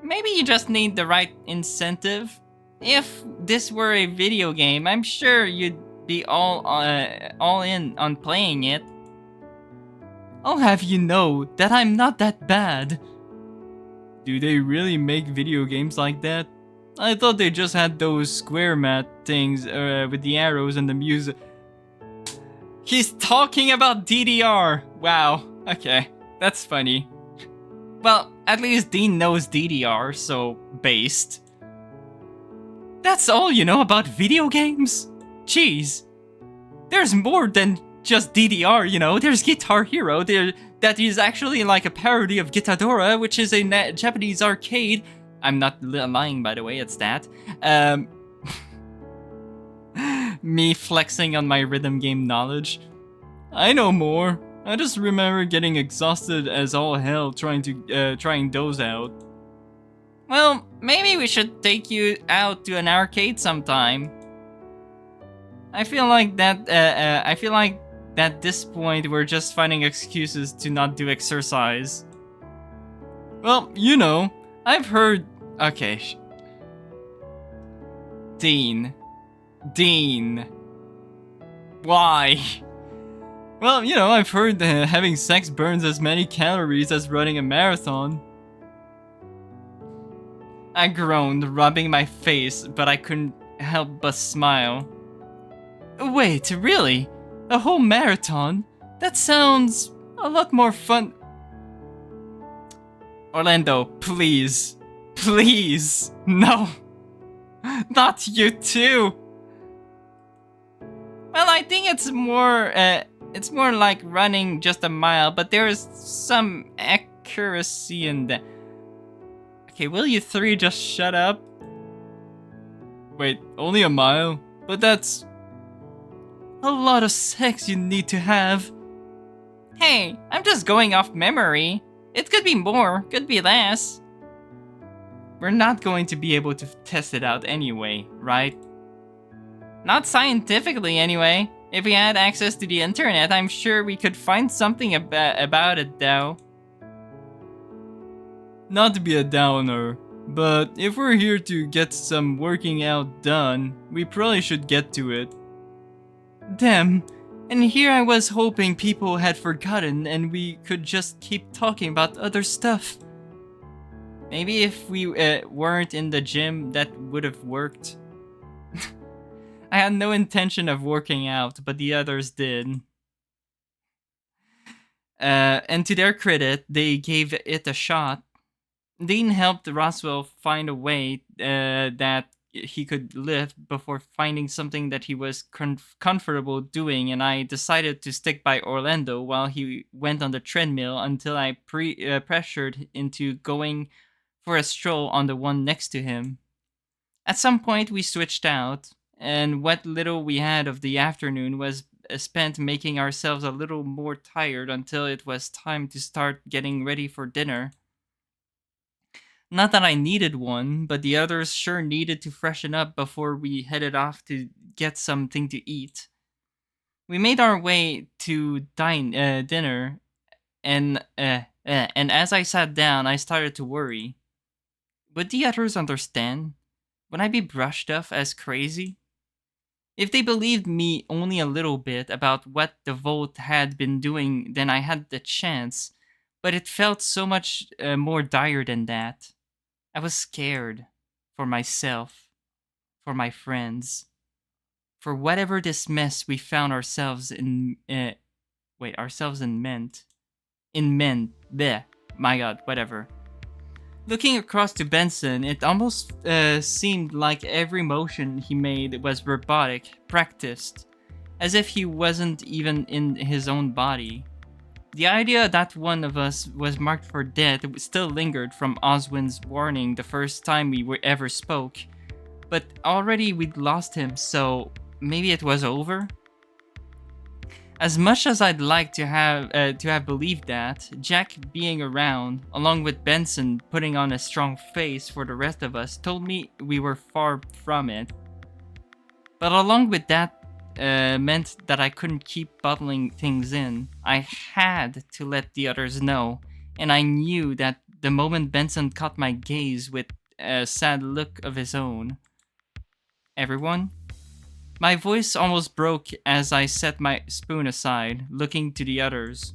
Maybe you just need the right incentive. If this were a video game, I'm sure you'd be all in on playing it. I'll have you know that I'm not that bad. Do they really make video games like that? I thought they just had those square mat things with the arrows and the music. He's talking about DDR! Wow, okay, that's funny. Well, at least Dean knows DDR, so based. That's all you know about video games? Jeez. There's more than just DDR, you know. There's Guitar Hero, that is actually like a parody of Gitadora, which is a Japanese arcade. I'm not lying, by the way, it's that. Me flexing on my rhythm game knowledge. I know more. I just remember getting exhausted as all hell trying those out. Well, maybe we should take you out to an arcade sometime. I feel like at this point we're just finding excuses to not do exercise. Well, you know, I've heard... Okay. Dean. Why? Well, you know, I've heard that having sex burns as many calories as running a marathon. I groaned, rubbing my face, but I couldn't help but smile. Wait, really? A whole marathon? That sounds a lot more fun. Orlando, please. Please. No. Not you too. Well, I think it's more like running just a mile, but there is some accuracy in that. Okay, will you three just shut up? Wait, only a mile? But that's a lot of sex you need to have. Hey, I'm just going off memory. It could be more, could be less. We're not going to be able to test it out anyway, right? Not scientifically anyway. If we had access to the internet, I'm sure we could find something about it though. Not to be a downer, but if we're here to get some working out done, we probably should get to it. Damn, and here I was hoping people had forgotten and we could just keep talking about other stuff. Maybe if we weren't in the gym, that would have worked. I had no intention of working out, but the others did. And to their credit, they gave it a shot. Dean helped Roswell find a way that he could lift before finding something that he was comfortable doing, and I decided to stick by Orlando while he went on the treadmill until I pressured into going for a stroll on the one next to him. At some point, we switched out, and what little we had of the afternoon was spent making ourselves a little more tired until it was time to start getting ready for dinner. Not that I needed one, but the others sure needed to freshen up before we headed off to get something to eat. We made our way to dinner, and as I sat down, I started to worry. Would the others understand? Would I be brushed off as crazy? If they believed me only a little bit about what the Volt had been doing, then I had the chance, but it felt so much more dire than that. I was scared for myself, for my friends, for whatever this mess we found ourselves in. Ourselves in meant. In men. Bleh. My god, whatever. Looking across to Benson, it almost seemed like every motion he made was robotic, practiced, as if he wasn't even in his own body. The idea that one of us was marked for death still lingered from Oswin's warning the first time we ever spoke, but already we'd lost him, so maybe it was over? As much as I'd like to have believed that, Jack being around, along with Benson putting on a strong face for the rest of us, told me we were far from it. But along with that meant that I couldn't keep bottling things in. I had to let the others know, and I knew that the moment Benson caught my gaze with a sad look of his own. Everyone? My voice almost broke as I set my spoon aside, looking to the others.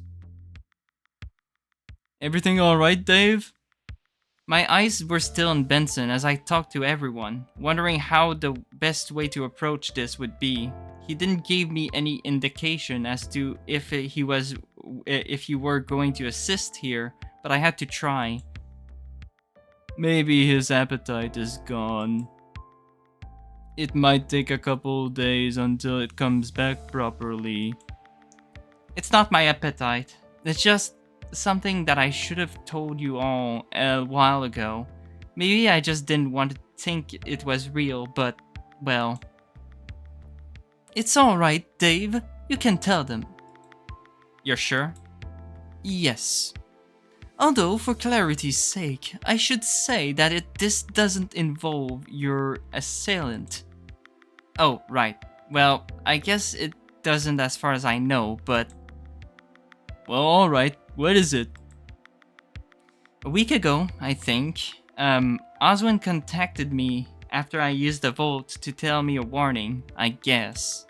Everything alright, Dave? My eyes were still on Benson as I talked to everyone, wondering how the best way to approach this would be. He didn't give me any indication as to if he were going to assist here, but I had to try. Maybe his appetite is gone. It might take a couple days until it comes back properly. It's not my appetite. It's just something that I should have told you all a while ago. Maybe I just didn't want to think it was real, but, well. It's alright, Dave. You can tell them. You're sure? Yes. Although, for clarity's sake, I should say that this doesn't involve your assailant. Oh, right. Well, I guess it doesn't as far as I know, but... Well, alright. What is it? A week ago, I think, Oswin contacted me after I used the Volt to tell me a warning, I guess.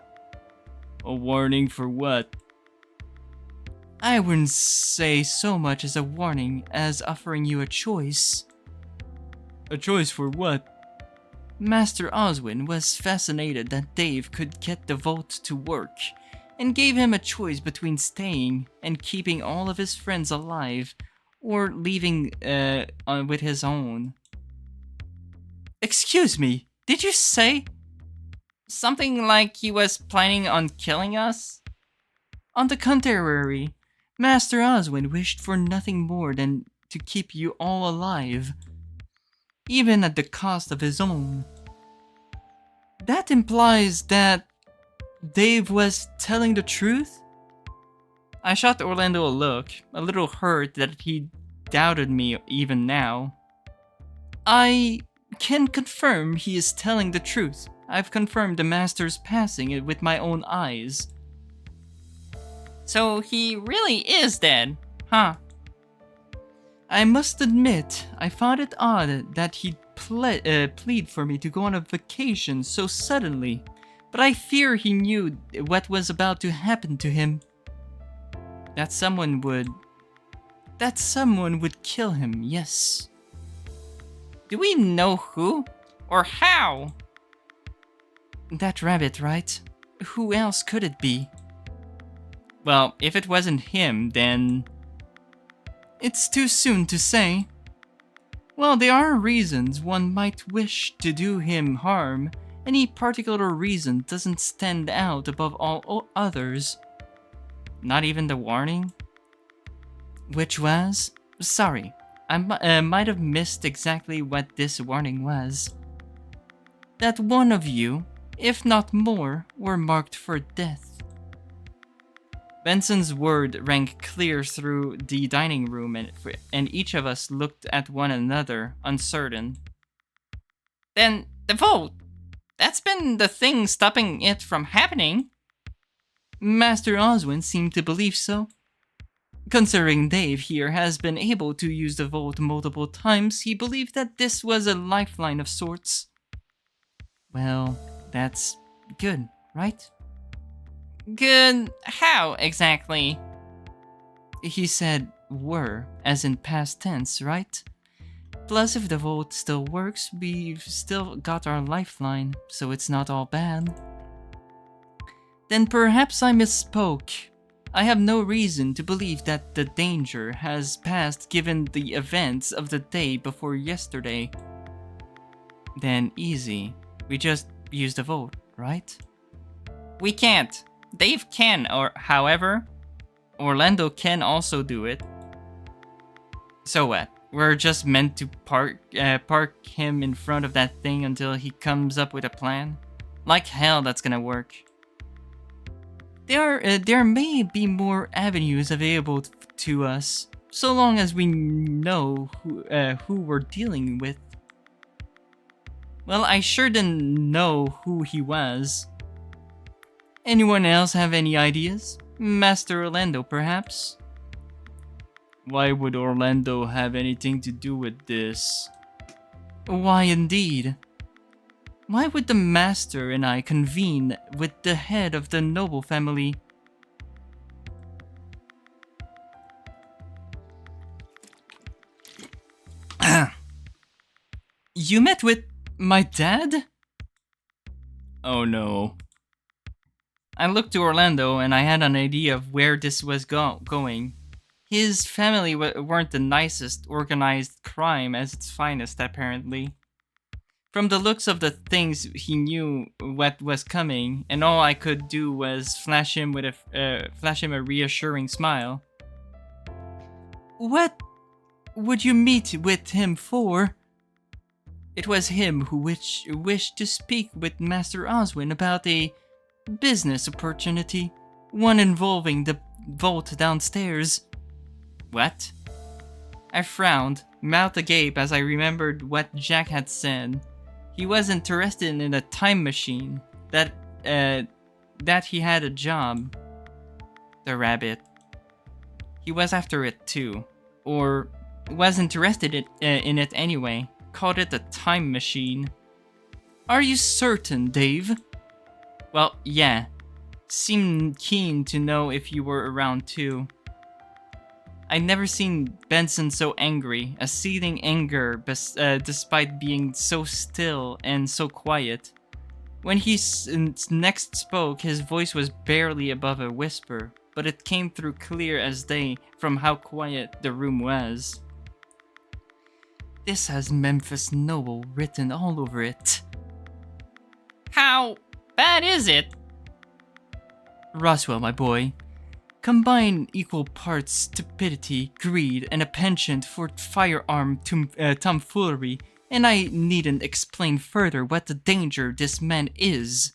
A warning for what? I wouldn't say so much as a warning as offering you a choice. A choice for what? Master Oswin was fascinated that Dave could get the vault to work, and gave him a choice between staying and keeping all of his friends alive, or leaving with his own. Excuse me, did you say something like he was planning on killing us? On the contrary, Master Oswin wished for nothing more than to keep you all alive, even at the cost of his own. That implies that Dave was telling the truth? I shot Orlando a look, a little hurt that he doubted me even now. I can confirm he is telling the truth. I've confirmed the Master's passing with my own eyes. So he really is dead, huh? I must admit, I found it odd that he'd plead for me to go on a vacation so suddenly, but I fear he knew what was about to happen to him. That someone would kill him, yes. Do we know who? Or how? That rabbit, right? Who else could it be? Well, if it wasn't him, then it's too soon to say. Well, there are reasons one might wish to do him harm. Any particular reason doesn't stand out above all others. Not even the warning? Which was? Sorry, I might have missed exactly what this warning was. That one of you, if not more, were marked for death. Benson's word rang clear through the dining room, and each of us looked at one another, uncertain. Then the vote! That's been the thing stopping it from happening. Master Oswin seemed to believe so. Considering Dave here has been able to use the vault multiple times, he believed that this was a lifeline of sorts. Well, that's good, right? Good how, exactly? He said were, as in past tense, right? Plus, if the vault still works, we've still got our lifeline, so it's not all bad. Then perhaps I misspoke. I have no reason to believe that the danger has passed given the events of the day before yesterday. Then easy. We just use the vault, right? We can't. Dave can, or however, Orlando can also do it. So what? We're just meant to park him in front of that thing until he comes up with a plan? Like hell that's gonna work. There may be more avenues available to us, so long as we know who we're dealing with. Well, I sure didn't know who he was. Anyone else have any ideas? Master Orlando, perhaps? Why would Orlando have anything to do with this? Why indeed? Why would the Master and I convene with the head of the noble family? You met with my dad? Oh no. I looked to Orlando and I had an idea of where this was going. His family weren't the nicest organized crime as its finest, apparently. From the looks of the things, he knew what was coming, and all I could do was flash him a reassuring smile. What would you meet with him for? It was him who wished to speak with Master Oswin about a business opportunity, one involving the vault downstairs. What? I frowned, mouth agape as I remembered what Jack had said. He was interested in a time machine, that he had a job. The rabbit. He was after it too, or was interested in it anyway. Called it a time machine. Are you certain, Dave? Well, yeah. Seemed keen to know if you were around too. I'd never seen Benson so angry, a seething anger despite being so still and so quiet. When he next spoke, his voice was barely above a whisper, but it came through clear as day from how quiet the room was. This has Memphis Noble written all over it. How bad is it? Roswell, my boy. Combine equal parts stupidity, greed, and a penchant for firearm tomfoolery, and I needn't explain further what the danger this man is.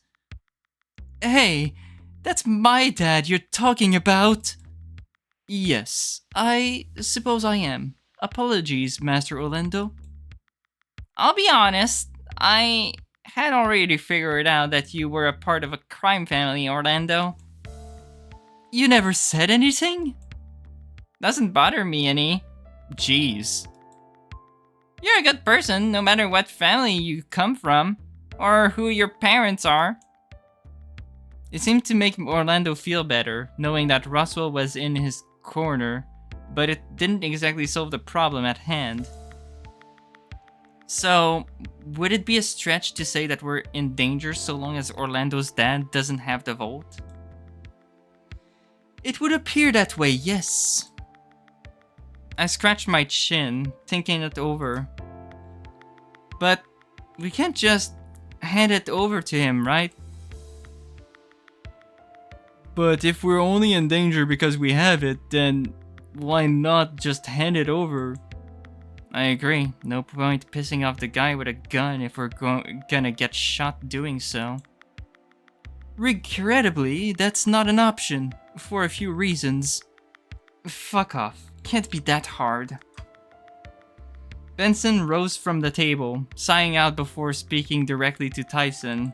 Hey, that's my dad you're talking about! Yes, I suppose I am. Apologies, Master Orlando. I'll be honest, I had already figured out that you were a part of a crime family, Orlando. You never said anything? Doesn't bother me any. Jeez. You're a good person, no matter what family you come from, or who your parents are. It seemed to make Orlando feel better, knowing that Roswell was in his corner, but it didn't exactly solve the problem at hand. So, would it be a stretch to say that we're in danger so long as Orlando's dad doesn't have the vault? It would appear that way, yes. I scratched my chin, thinking it over. But we can't just hand it over to him, right? But if we're only in danger because we have it, then why not just hand it over? I agree. No point pissing off the guy with a gun if we're gonna get shot doing so. Regrettably, that's not an option, for a few reasons. Fuck off. Can't be that hard. Benson rose from the table, sighing out before speaking directly to Tyson.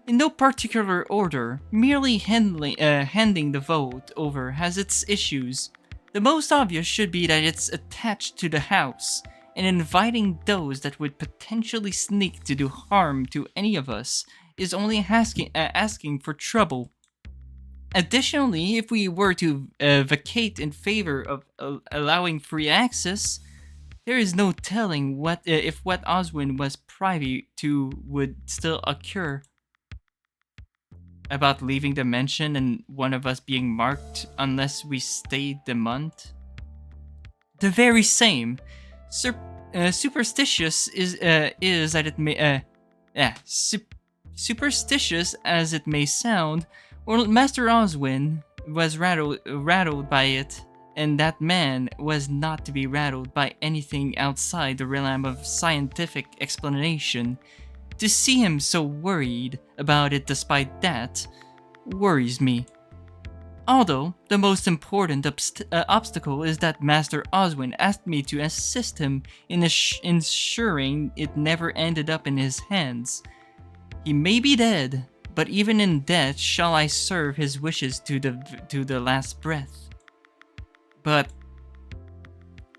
In no particular order, merely handing the vote over has its issues. The most obvious should be that it's attached to the house, and inviting those that would potentially sneak to do harm to any of us is only asking for trouble. Additionally, if we were to vacate in favor of allowing free access, there is no telling if what Oswin was privy to would still occur. About leaving the mansion and one of us being marked unless we stayed the month? The very same. Superstitious is that it may superstitious as it may sound, or Master Oswin was rattled by it, and that man was not to be rattled by anything outside the realm of scientific explanation. To see him so worried about it despite that worries me. Although, the most important obstacle is that Master Oswin asked me to assist him in ensuring it never ended up in his hands. He may be dead, but even in death shall I serve his wishes to the last breath. But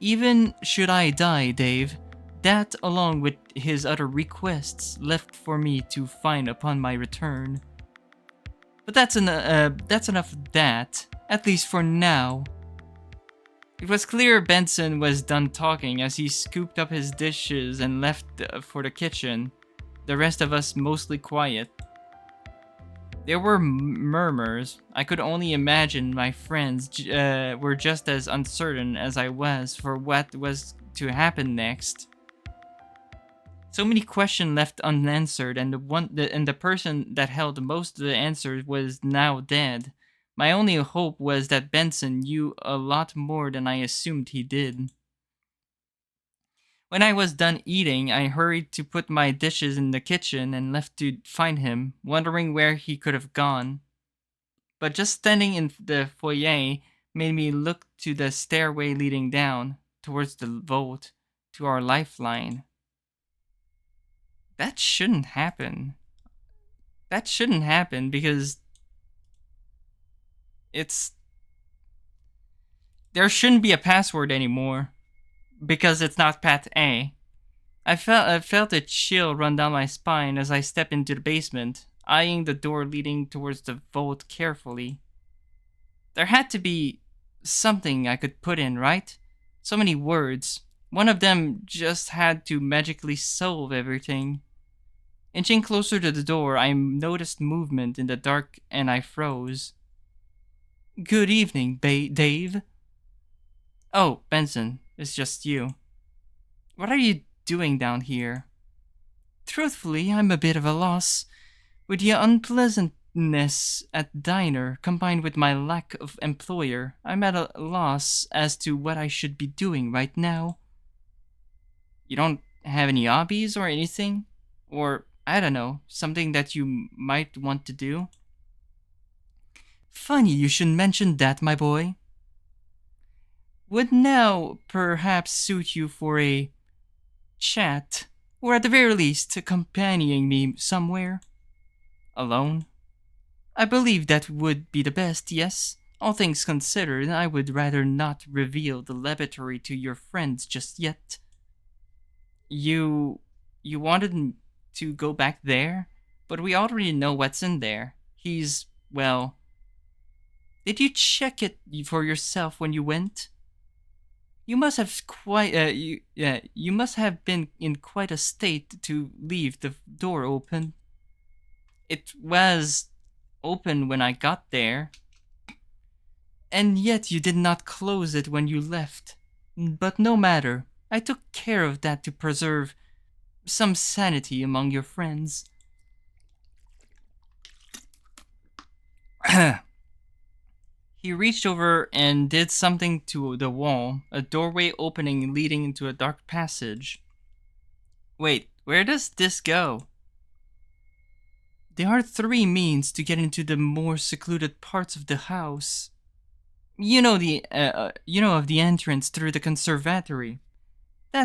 even should I die, Dave, that, along with his other requests, left for me to find upon my return. But that's enough of that, at least for now. It was clear Benson was done talking as he scooped up his dishes and left for the kitchen, the rest of us mostly quiet. There were murmurs. I could only imagine my friends were just as uncertain as I was for what was to happen next. So many questions left unanswered, and the person that held most of the answers was now dead. My only hope was that Benson knew a lot more than I assumed he did. When I was done eating, I hurried to put my dishes in the kitchen and left to find him, wondering where he could have gone. But just standing in the foyer made me look to the stairway leading down, towards the vault, to our lifeline. That shouldn't happen. That shouldn't happen because there shouldn't be a password anymore. Because it's not Path A. I felt a chill run down my spine as I stepped into the basement, eyeing the door leading towards the vault carefully. There had to be something I could put in, right? So many words. One of them just had to magically solve everything. Inching closer to the door, I noticed movement in the dark and I froze. Good evening, Dave. Oh, Benson, it's just you. What are you doing down here? Truthfully, I'm a bit of a loss. With the unpleasantness at diner combined with my lack of employer, I'm at a loss as to what I should be doing right now. You don't have any hobbies or anything? Or, I don't know, something that you might want to do? Funny you should mention that, my boy. Would now perhaps suit you for a chat, or at the very least, accompanying me somewhere? Alone? I believe that would be the best, yes. All things considered, I would rather not reveal the laboratory to your friends just yet. You. You wanted to go back there? But we already know what's in there. He's. Well. Did you check it for yourself when you went? You must have you must have been in quite a state to leave the door open. It was open when I got there, and yet you did not close it when you left. But no matter, I took care of that to preserve some sanity among your friends. He reached over and did something to the wall, a doorway opening leading into a dark passage. Wait, where does this go? There are three means to get into the more secluded parts of the house. You know of the entrance through the conservatory.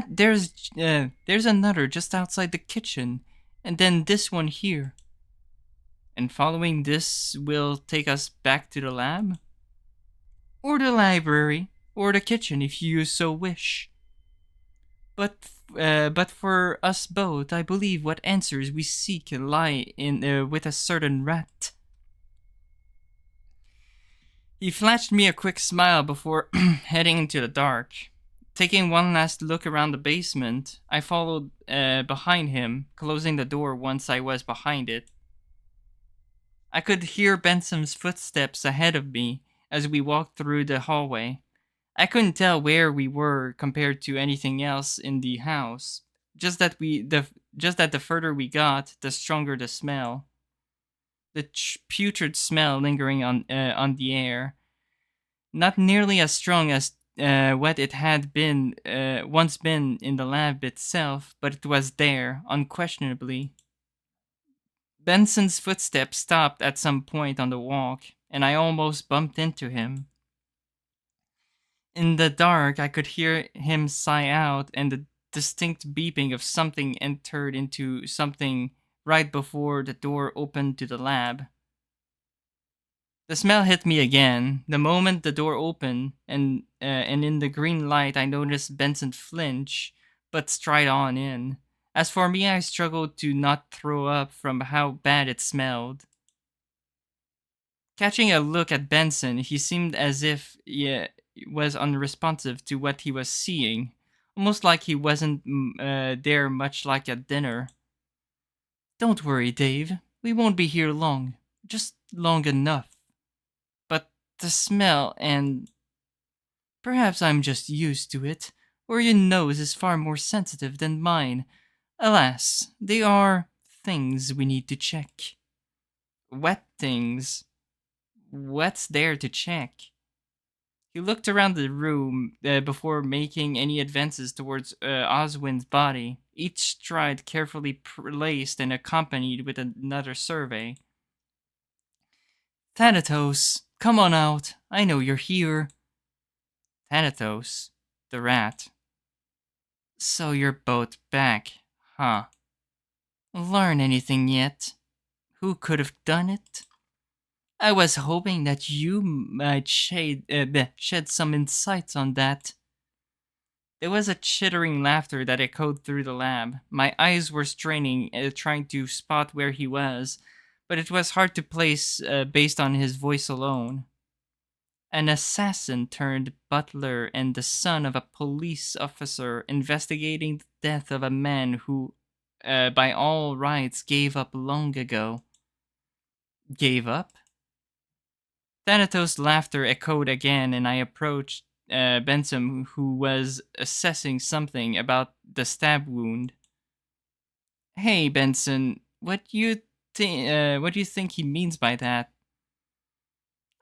There's another just outside the kitchen, and then this one here. And following this will take us back to the lab? Or the library, or the kitchen if you so wish. But for us both, I believe what answers we seek lie in with a certain rat. He flashed me a quick smile before heading into the dark. Taking one last look around the basement, I followed behind him, closing the door once I was behind it. I could hear Benson's footsteps ahead of me as we walked through the hallway. I couldn't tell where we were compared to anything else in the house. Just that the further we got, the stronger the smell. The putrid smell lingering on the air. Not nearly as strong as what it had been once been in the lab itself, but it was there, unquestionably. Benson's footsteps stopped at some point on the walk, and I almost bumped into him. In the dark, I could hear him sigh out, and the distinct beeping of something entered into something right before the door opened to the lab. The smell hit me again. The moment the door opened, and in the green light, I noticed Benson flinch, but stride on in. As for me, I struggled to not throw up from how bad it smelled. Catching a look at Benson, he seemed as if he was unresponsive to what he was seeing, almost like he wasn't there, much like at dinner. Don't worry, Dave. We won't be here long. Just long enough. But the smell and... Perhaps I'm just used to it, or your nose is far more sensitive than mine. Alas, they are things we need to check. What things? What's there to check? He looked around the room before making any advances towards Oswin's body, each stride carefully placed and accompanied with another survey. Thanatos, come on out. I know you're here. Thanatos, the rat. So you're both back, huh? Learn anything yet? Who could have done it? I was hoping that you might shed some insights on that. There was a chittering laughter that echoed through the lab. My eyes were straining, trying to spot where he was, but it was hard to place based on his voice alone. An assassin turned butler and the son of a police officer investigating the death of a man who, by all rights, gave up long ago. Gave up? Thanatos' laughter echoed again, and I approached Benson, who was assessing something about the stab wound. Hey, Benson, what do you think he means by that?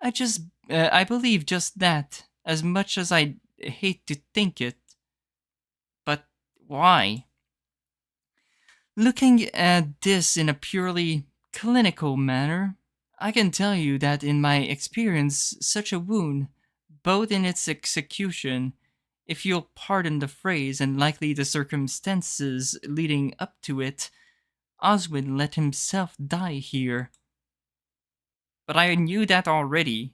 I believe just that, as much as I hate to think it. But why? Looking at this in a purely clinical manner, I can tell you that in my experience, such a wound, both in its execution, if you'll pardon the phrase, and likely the circumstances leading up to it, Oswin let himself die here. But I knew that already.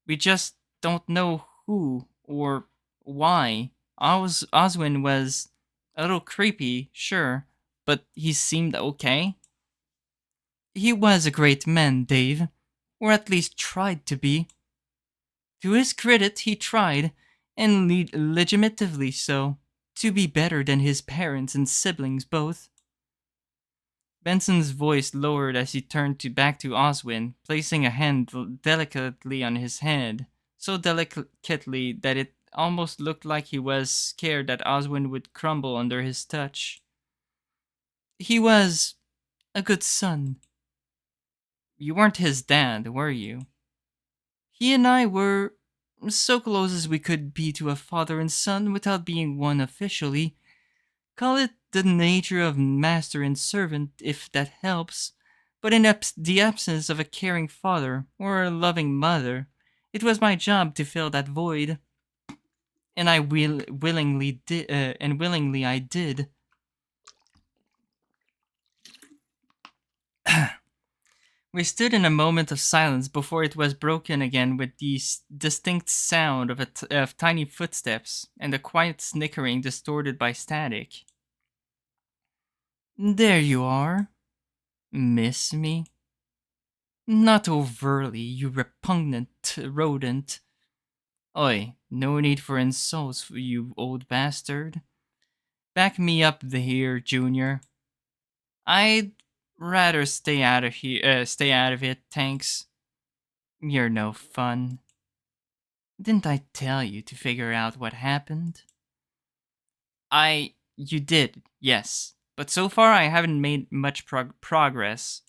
We just don't know who or why. Oswin was a little creepy, sure, but he seemed okay. He was a great man, Dave, or at least tried to be. To his credit, he tried, and legitimately so, to be better than his parents and siblings both. Benson's voice lowered as he turned back to Oswin, placing a hand delicately on his head, so delicately that it almost looked like he was scared that Oswin would crumble under his touch. He was a good son. You weren't his dad, were you? He and I were so close as we could be to a father and son without being one officially. Call it the nature of master and servant, if that helps. But in the absence of a caring father or a loving mother, it was my job to fill that void, and willingly I did. We stood in a moment of silence before it was broken again with the distinct sound of tiny footsteps and a quiet snickering distorted by static. There you are. Miss me? Not overtly, you repugnant rodent. Oi, no need for insults, you old bastard. Back me up here, Junior. I'd rather stay out of here. Stay out of it, thanks. You're no fun. Didn't I tell you to figure out what happened? You did, yes. But so far I haven't made much progress.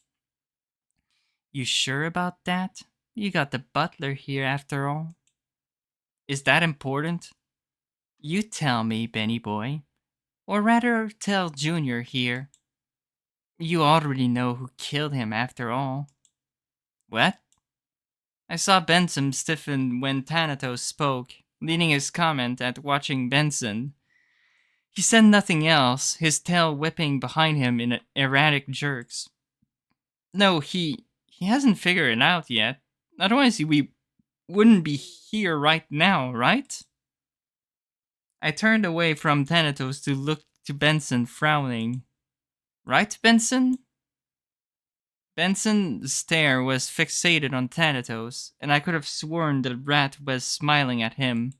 You sure about that? You got the butler here after all. Is that important? You tell me, Benny boy. Or rather, tell Junior here. You already know who killed him after all. What? I saw Benson stiffen when Thanatos spoke, leading his comment at watching Benson. He said nothing else, his tail whipping behind him in erratic jerks. No, he hasn't figured it out yet. Otherwise we wouldn't be here right now, right? I turned away from Thanatos to look to Benson, frowning. Right, Benson? Benson's stare was fixated on Thanatos, and I could have sworn the rat was smiling at him.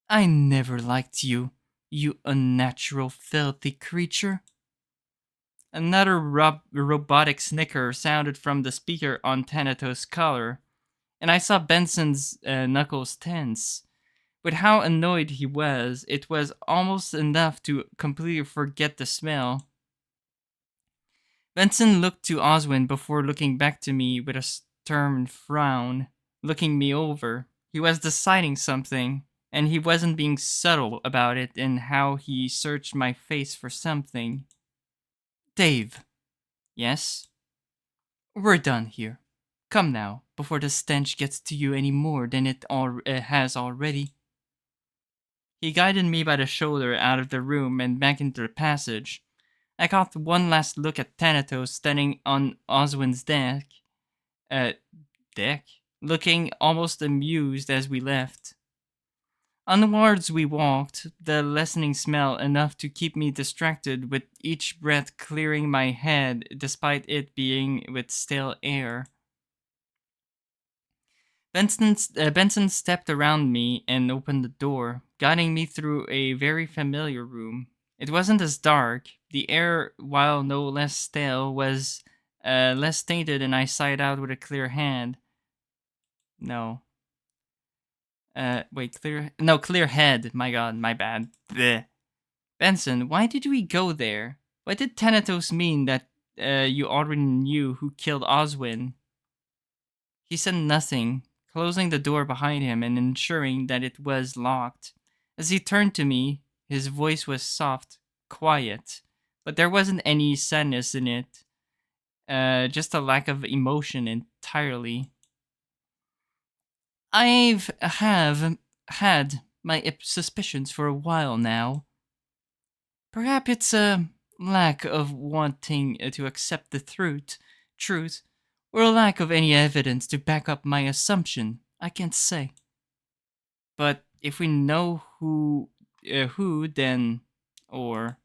I never liked you, you unnatural, filthy creature. Another robotic snicker sounded from the speaker on Thanatos' collar, and I saw Benson's knuckles tense. With how annoyed he was, it was almost enough to completely forget the smell. Benson looked to Oswin before looking back to me with a stern frown, looking me over. He was deciding something, and he wasn't being subtle about it in how he searched my face for something. Dave. Yes? We're done here. Come now, before the stench gets to you any more than it has already. He guided me by the shoulder out of the room and back into the passage. I caught one last look at Thanatos standing on Oswin's uh, deck, looking almost amused as we left. Onwards we walked, the lessening smell enough to keep me distracted with each breath clearing my head despite it being with stale air. Benson stepped around me and opened the door, guiding me through a very familiar room. It wasn't as dark. The air, while no less stale, was less tainted, and I sighed out with a clear hand. No. Wait, clear? No, clear head. My god, my bad. Bleh. Benson, why did we go there? What did Thanatos mean that you already knew who killed Oswin? He said nothing, closing the door behind him and ensuring that it was locked. As he turned to me, his voice was soft, quiet, but there wasn't any sadness in it, just a lack of emotion entirely. Have had my suspicions for a while now. Perhaps it's a lack of wanting to accept the truth, or a lack of any evidence to back up my assumption. I can't say. But if we know who, then, or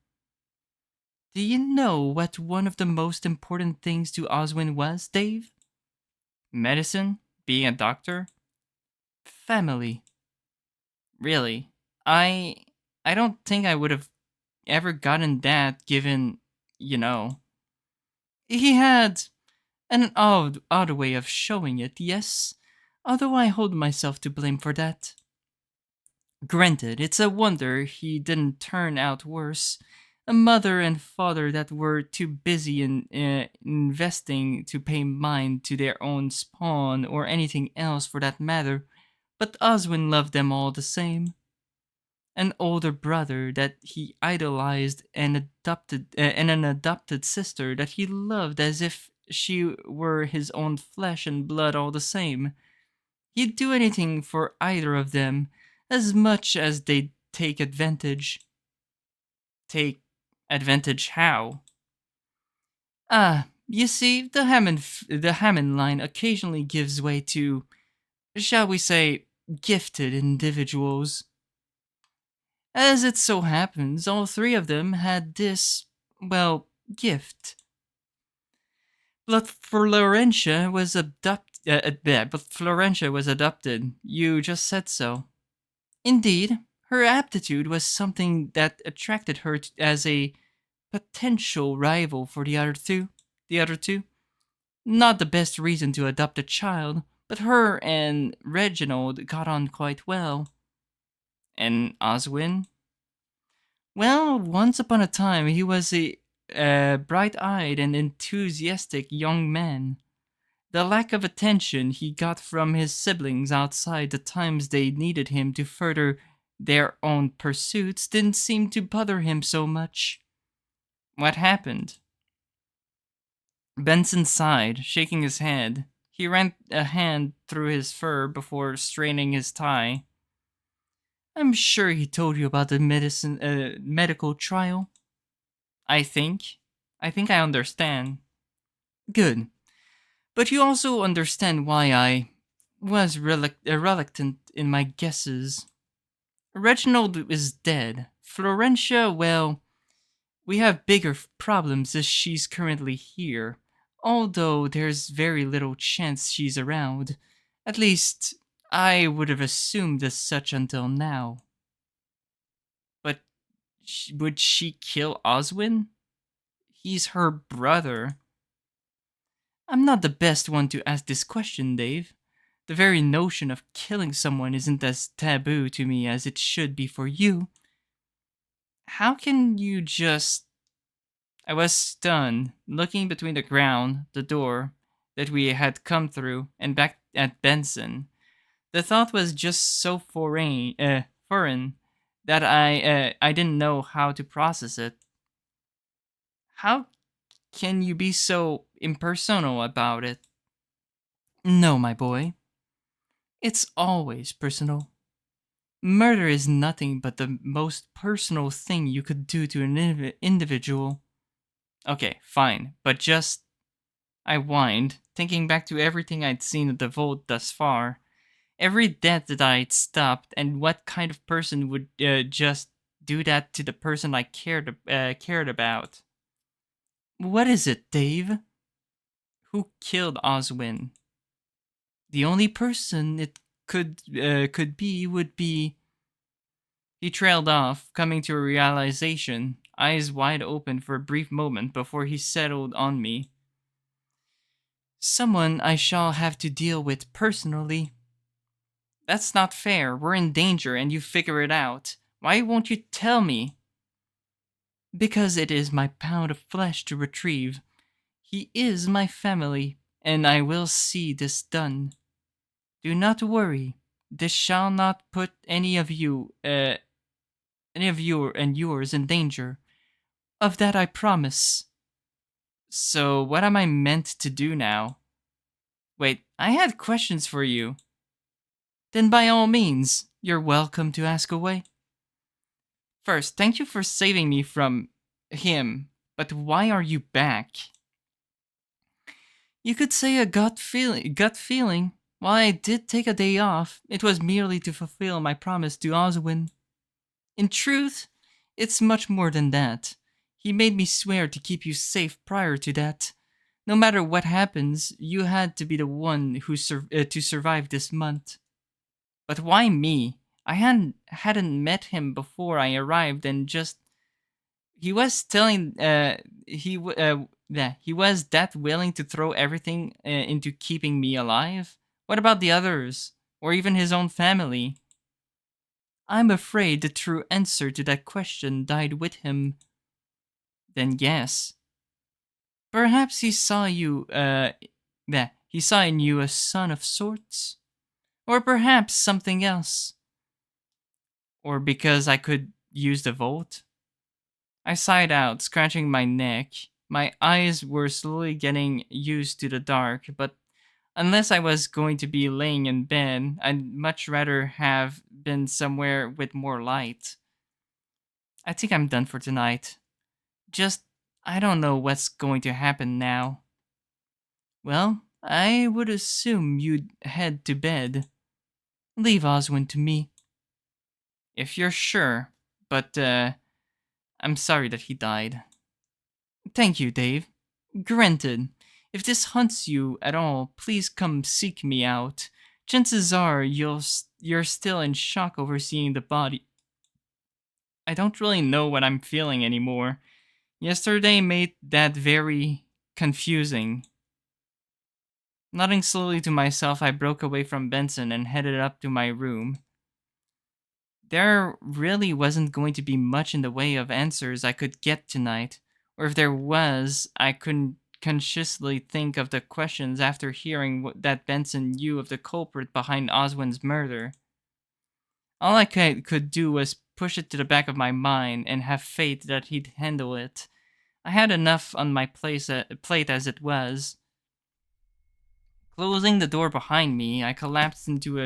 do you know what one of the most important things to Oswin was, Dave? Medicine, being a doctor, family. Really, I I don't think I would have ever gotten that given, you know. He had an odd way of showing it, yes, although I hold myself to blame for that. Granted, it's a wonder he didn't turn out worse. A mother and father that were too busy in investing to pay mind to their own spawn or anything else for that matter, but Oswin loved them all the same. An older brother that he idolized and an adopted sister that he loved as if she were his own flesh and blood all the same. He'd do anything for either of them, as much as they'd take advantage. Take advantage how? You see, the Hammond line occasionally gives way to, shall we say, gifted individuals. As it so happens, all three of them had this, well, gift. But Florentia was but Florentia was adopted. You just said so. Indeed, her aptitude was something that attracted her as a potential rival for the other two. The other two. Not the best reason to adopt a child, but her and Reginald got on quite well. And Oswin? Well, once upon a time, he was a bright eyed and enthusiastic young man. The lack of attention he got from his siblings outside the times they needed him to further their own pursuits didn't seem to bother him so much. What happened? Benson sighed, shaking his head. He ran a hand through his fur before straining his tie. I'm sure he told you about the medical trial. I think. I think I understand. Good. But you also understand why I was reluctant in my guesses. Reginald is dead. Florentia, well, we have bigger problems as she's currently here, although there's very little chance she's around. At least, I would have assumed as such until now. But would she kill Oswin? He's her brother. I'm not the best one to ask this question, Dave. The very notion of killing someone isn't as taboo to me as it should be for you. How can you just. I was stunned, looking between the ground, the door that we had come through, and back at Benson. The thought was just so foreign that I didn't know how to process it. How can you be so impersonal about it? No, my boy. It's always personal. Murder is nothing but the most personal thing you could do to an individual. Okay, fine, but just. I whined, thinking back to everything I'd seen at the vault thus far. Every death that I'd stopped, and what kind of person would just do that to the person I cared about. What is it, Dave? Who killed Oswin? The only person it could be would be. He trailed off, coming to a realization, eyes wide open for a brief moment before he settled on me. Someone I shall have to deal with personally. That's not fair. We're in danger and you figure it out. Why won't you tell me? Because it is my pound of flesh to retrieve. He is my family, and I will see this done. Do not worry. This shall not put any of you and yours in danger. Of that I promise. So, what am I meant to do now? Wait, I had questions for you. Then by all means, you're welcome to ask away. First, thank you for saving me from him, but why are you back? You could say a gut feeling. While I did take a day off, it was merely to fulfill my promise to Oswin. In truth, it's much more than that. He made me swear to keep you safe prior to that. No matter what happens, you had to be the one to survive this month. But why me? I hadn't met him before I arrived, and just he was telling he was that willing to throw everything into keeping me alive. What about the others, or even his own family? I'm afraid the true answer to that question died with him. Then guess. Perhaps he saw he saw in you a son of sorts, or perhaps something else. Or because I could use the vote? I sighed out, scratching my neck. My eyes were slowly getting used to the dark, but unless I was going to be laying in bed, I'd much rather have been somewhere with more light. I think I'm done for tonight. Just, I don't know what's going to happen now. Well, I would assume you'd head to bed. Leave Oswin to me. If you're sure, but, I'm sorry that he died. Thank you, Dave. Granted. If this haunts you at all, please come seek me out. Chances are you're still in shock over seeing the body. I don't really know what I'm feeling anymore. Yesterday made that very confusing. Nodding slowly to myself, I broke away from Benson and headed up to my room. There really wasn't going to be much in the way of answers I could get tonight, or if there was, I couldn't consciously think of the questions after hearing that Benson knew of the culprit behind Oswin's murder. All I could do was push it to the back of my mind and have faith that he'd handle it. I had enough on my plate as it was. Closing the door behind me, I collapsed onto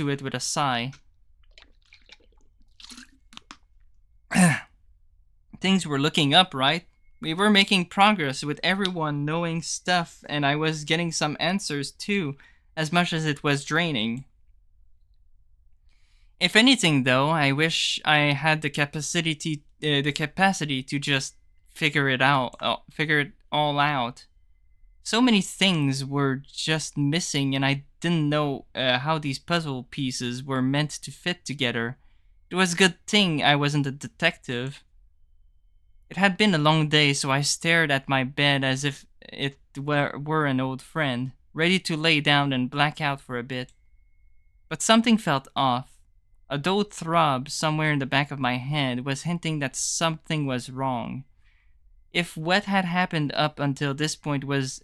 it with a sigh. Things were looking up, right? We were making progress with everyone knowing stuff, and I was getting some answers too, as much as it was draining. If anything, though, I wish I had the capacity to just figure it all out. So many things were just missing, and I didn't know how these puzzle pieces were meant to fit together. It was a good thing I wasn't a detective. It had been a long day, so I stared at my bed as if it were an old friend, ready to lay down and black out for a bit. But something felt off. A dull throb somewhere in the back of my head was hinting that something was wrong. If what had happened up until this point was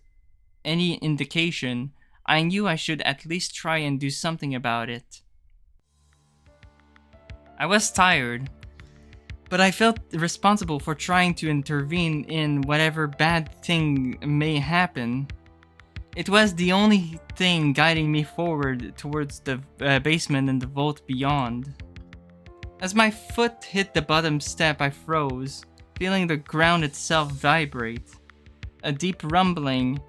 any indication, I knew I should at least try and do something about it. I was tired, but I felt responsible for trying to intervene in whatever bad thing may happen. It was the only thing guiding me forward towards the basement and the vault beyond. As my foot hit the bottom step, I froze, feeling the ground itself vibrate. A deep rumbling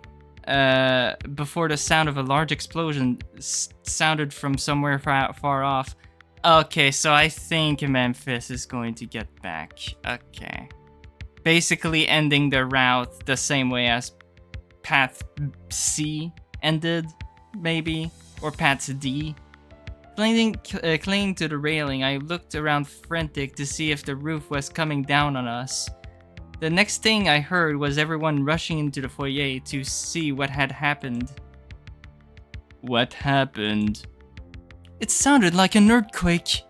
before the sound of a large explosion sounded from somewhere far off. Okay, so I think Memphis is going to get back. Okay. Basically ending the route the same way as Path C ended. maybe? Or Pat's D? Clinging to the railing, I looked around frantic to see if the roof was coming down on us. The next thing I heard was everyone rushing into the foyer to see what had happened. What happened? It sounded like an earthquake.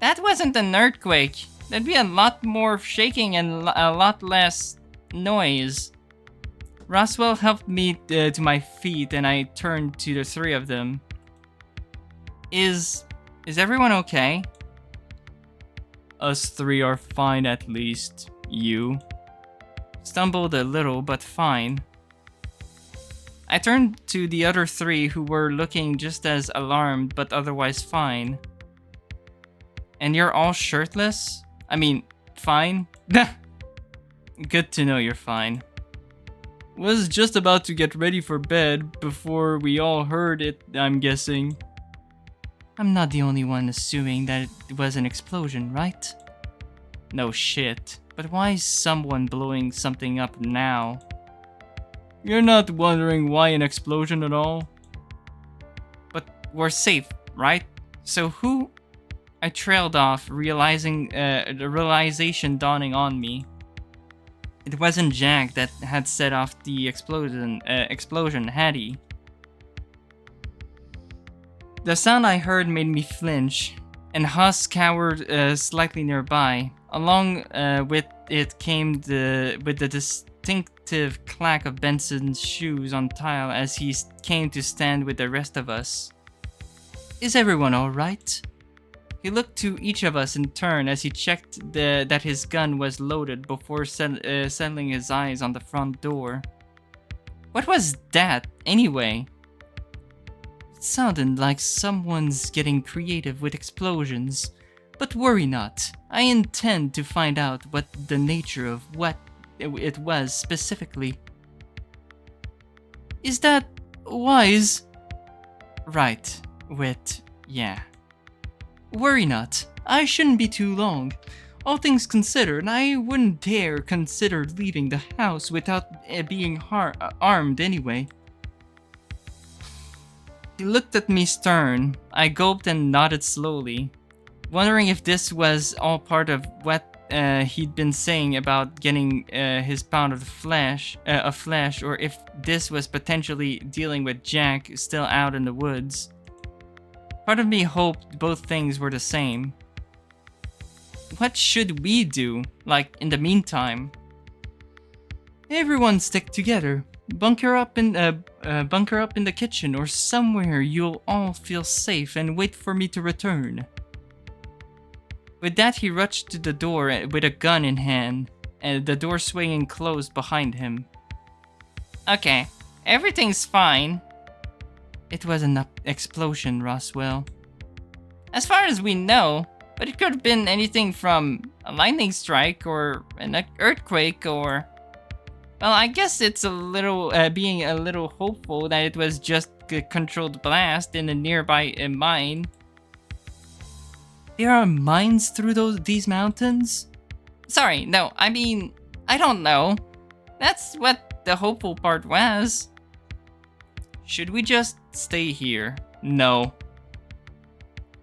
That wasn't an earthquake. There'd be a lot more shaking and a lot less noise. Roswell helped me to my feet and I turned to the three of them. Is everyone okay? Us three are fine at least. You? Stumbled a little, but fine. I turned to the other three who were looking just as alarmed but otherwise fine. And you're all shirtless? I mean, fine? Good to know you're fine. Was just about to get ready for bed before we all heard it, I'm guessing. I'm not the only one assuming that it was an explosion, right? No shit, but why is someone blowing something up now? You're not wondering why an explosion at all? But we're safe, right? So who? I trailed off, realizing the realization dawning on me. It wasn't Jack that had set off the explosion, had he? The sound I heard made me flinch, and Huss cowered slightly nearby. Along with it came the distinctive clack of Benson's shoes on tile as he came to stand with the rest of us. Is everyone alright? He looked to each of us in turn as he checked that his gun was loaded before settling his eyes on the front door. What was that, anyway? It sounded like someone's getting creative with explosions. But worry not, I intend to find out what the nature of what it was specifically. Is that wise? Right, yeah. Worry not, I shouldn't be too long. All things considered, I wouldn't dare consider leaving the house without being armed anyway. He looked at me stern. I gulped and nodded slowly, wondering if this was all part of what he'd been saying about getting his pound of flesh, or if this was potentially dealing with Jack still out in the woods. Part of me hoped both things were the same. What should we do, like, in the meantime? Everyone stick together. Bunker up in the kitchen or somewhere you'll all feel safe and wait for me to return. With that, he rushed to the door with a gun in hand, and the door swinging closed behind him. Okay, everything's fine. It was an explosion, Roswell. As far as we know, but it could have been anything from a lightning strike or an earthquake or... Well, I guess it's a little being a little hopeful that it was just a controlled blast in a nearby mine. There are mines through these mountains? Sorry, no, I mean, I don't know. That's what the hopeful part was. Should we just stay here? No.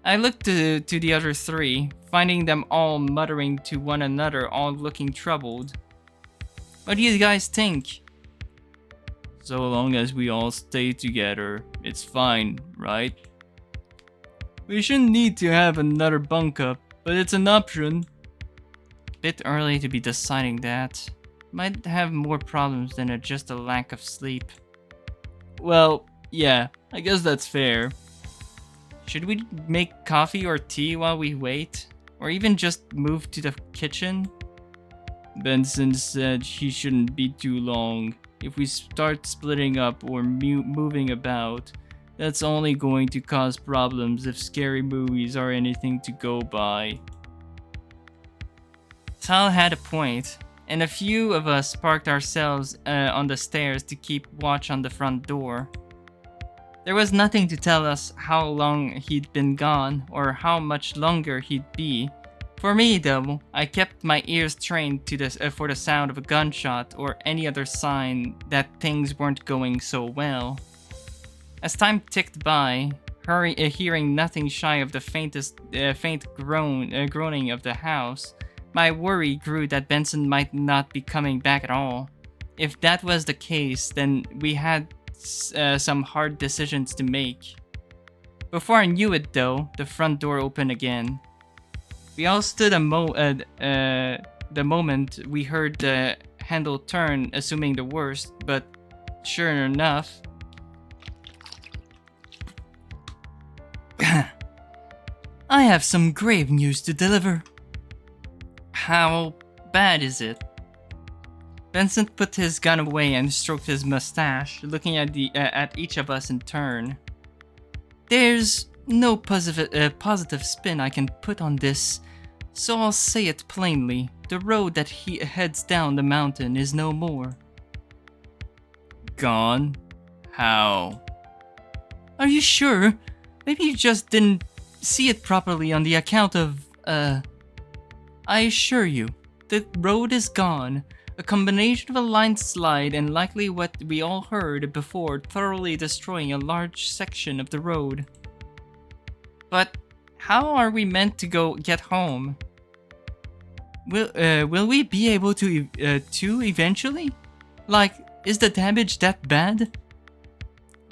I looked to the other three, finding them all muttering to one another, all looking troubled. What do you guys think? So long as we all stay together, it's fine, right? We shouldn't need to have another bunk up, but it's an option. Bit early to be deciding that. Might have more problems than just a lack of sleep. Well, yeah, I guess that's fair. Should we make coffee or tea while we wait? Or even just move to the kitchen? Benson said he shouldn't be too long. If we start splitting up or moving about, that's only going to cause problems if scary movies are anything to go by. Tal had a point, and a few of us parked ourselves on the stairs to keep watch on the front door. There was nothing to tell us how long he'd been gone or how much longer he'd be. For me, though, I kept my ears trained to for the sound of a gunshot or any other sign that things weren't going so well. As time ticked by, hearing nothing shy of the faint groaning of the house, my worry grew that Benson might not be coming back at all. If that was the case, then we had some hard decisions to make. Before I knew it, though, the front door opened again. We all stood the moment we heard the handle turn, assuming the worst, but sure enough, I have some grave news to deliver. How bad is it? Benson put his gun away and stroked his mustache, looking at each of us in turn. There's no positive spin I can put on this, so I'll say it plainly. The road that he heads down the mountain is no more. Gone? How? Are you sure? Maybe you just didn't see it properly on the account of, I assure you, the road is gone. A combination of a landslide and likely what we all heard before, thoroughly destroying a large section of the road. But how are we meant to get home? Will we be able to eventually? Like, is the damage that bad?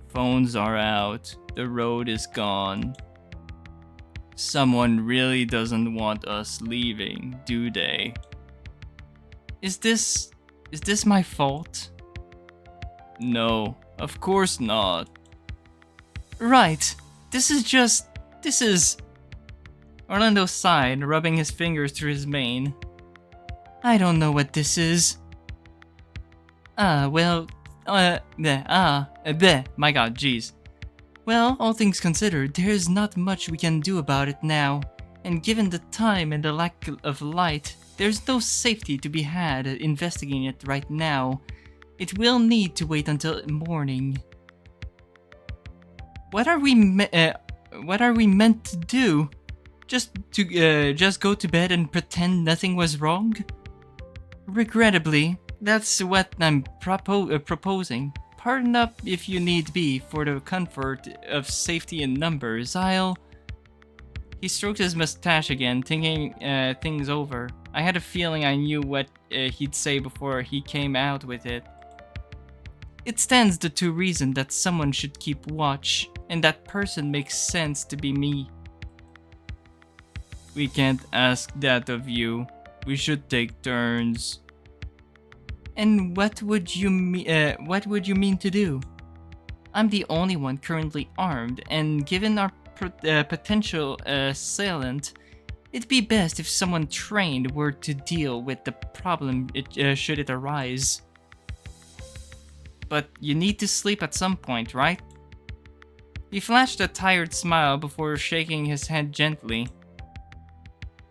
Phones are out. The road is gone. Someone really doesn't want us leaving, do they? Is this my fault? No, of course not. Right. This is... Orlando sighed, rubbing his fingers through his mane. I don't know what this is. My god, jeez. Well, all things considered, there is not much we can do about it now, and given the time and the lack of light, there's no safety to be had investigating it right now. It will need to wait until morning. What are we meant to do? Just go to bed and pretend nothing was wrong? Regrettably, that's what I'm proposing. Pardon up if you need be, for the comfort of safety in numbers. He stroked his mustache again, thinking things over. I had a feeling I knew what he'd say before he came out with it. It stands to reason that someone should keep watch, and that person makes sense to be me. We can't ask that of you. We should take turns. And what would you mean to do? I'm the only one currently armed, and given our potential assailant, it'd be best if someone trained were to deal with the problem should it arise. But you need to sleep at some point, right? He flashed a tired smile before shaking his head gently.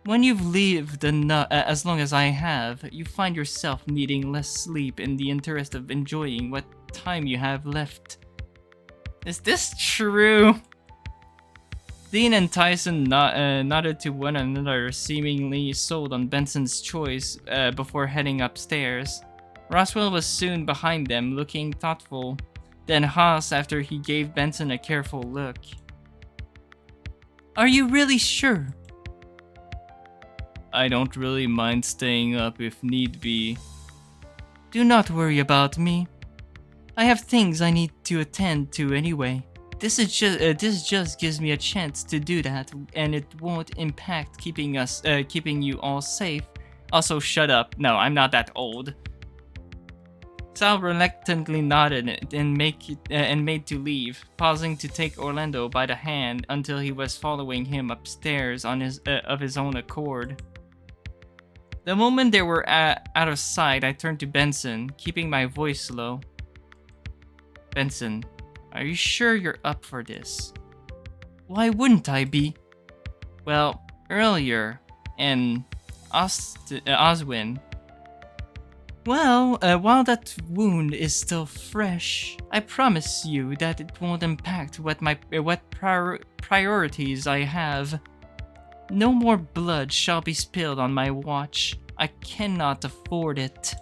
When you've lived as long as I have, you find yourself needing less sleep in the interest of enjoying what time you have left. Is this true? Dean and Tyson nodded to one another, seemingly sold on Benson's choice before heading upstairs. Roswell was soon behind them, looking thoughtful, then Haas after he gave Benson a careful look. Are you really sure? I don't really mind staying up if need be. Do not worry about me. I have things I need to attend to anyway. This just gives me a chance to do that, and it won't impact keeping you all safe. Also, shut up. No, I'm not that old. Sal reluctantly nodded and made to leave, pausing to take Orlando by the hand until he was following him upstairs of his own accord. The moment they were out of sight, I turned to Benson, keeping my voice low. Benson, are you sure you're up for this? Why wouldn't I be? Well, earlier, in Oswin. Well, while that wound is still fresh, I promise you that it won't impact what priorities I have. No more blood shall be spilled on my watch. I cannot afford it.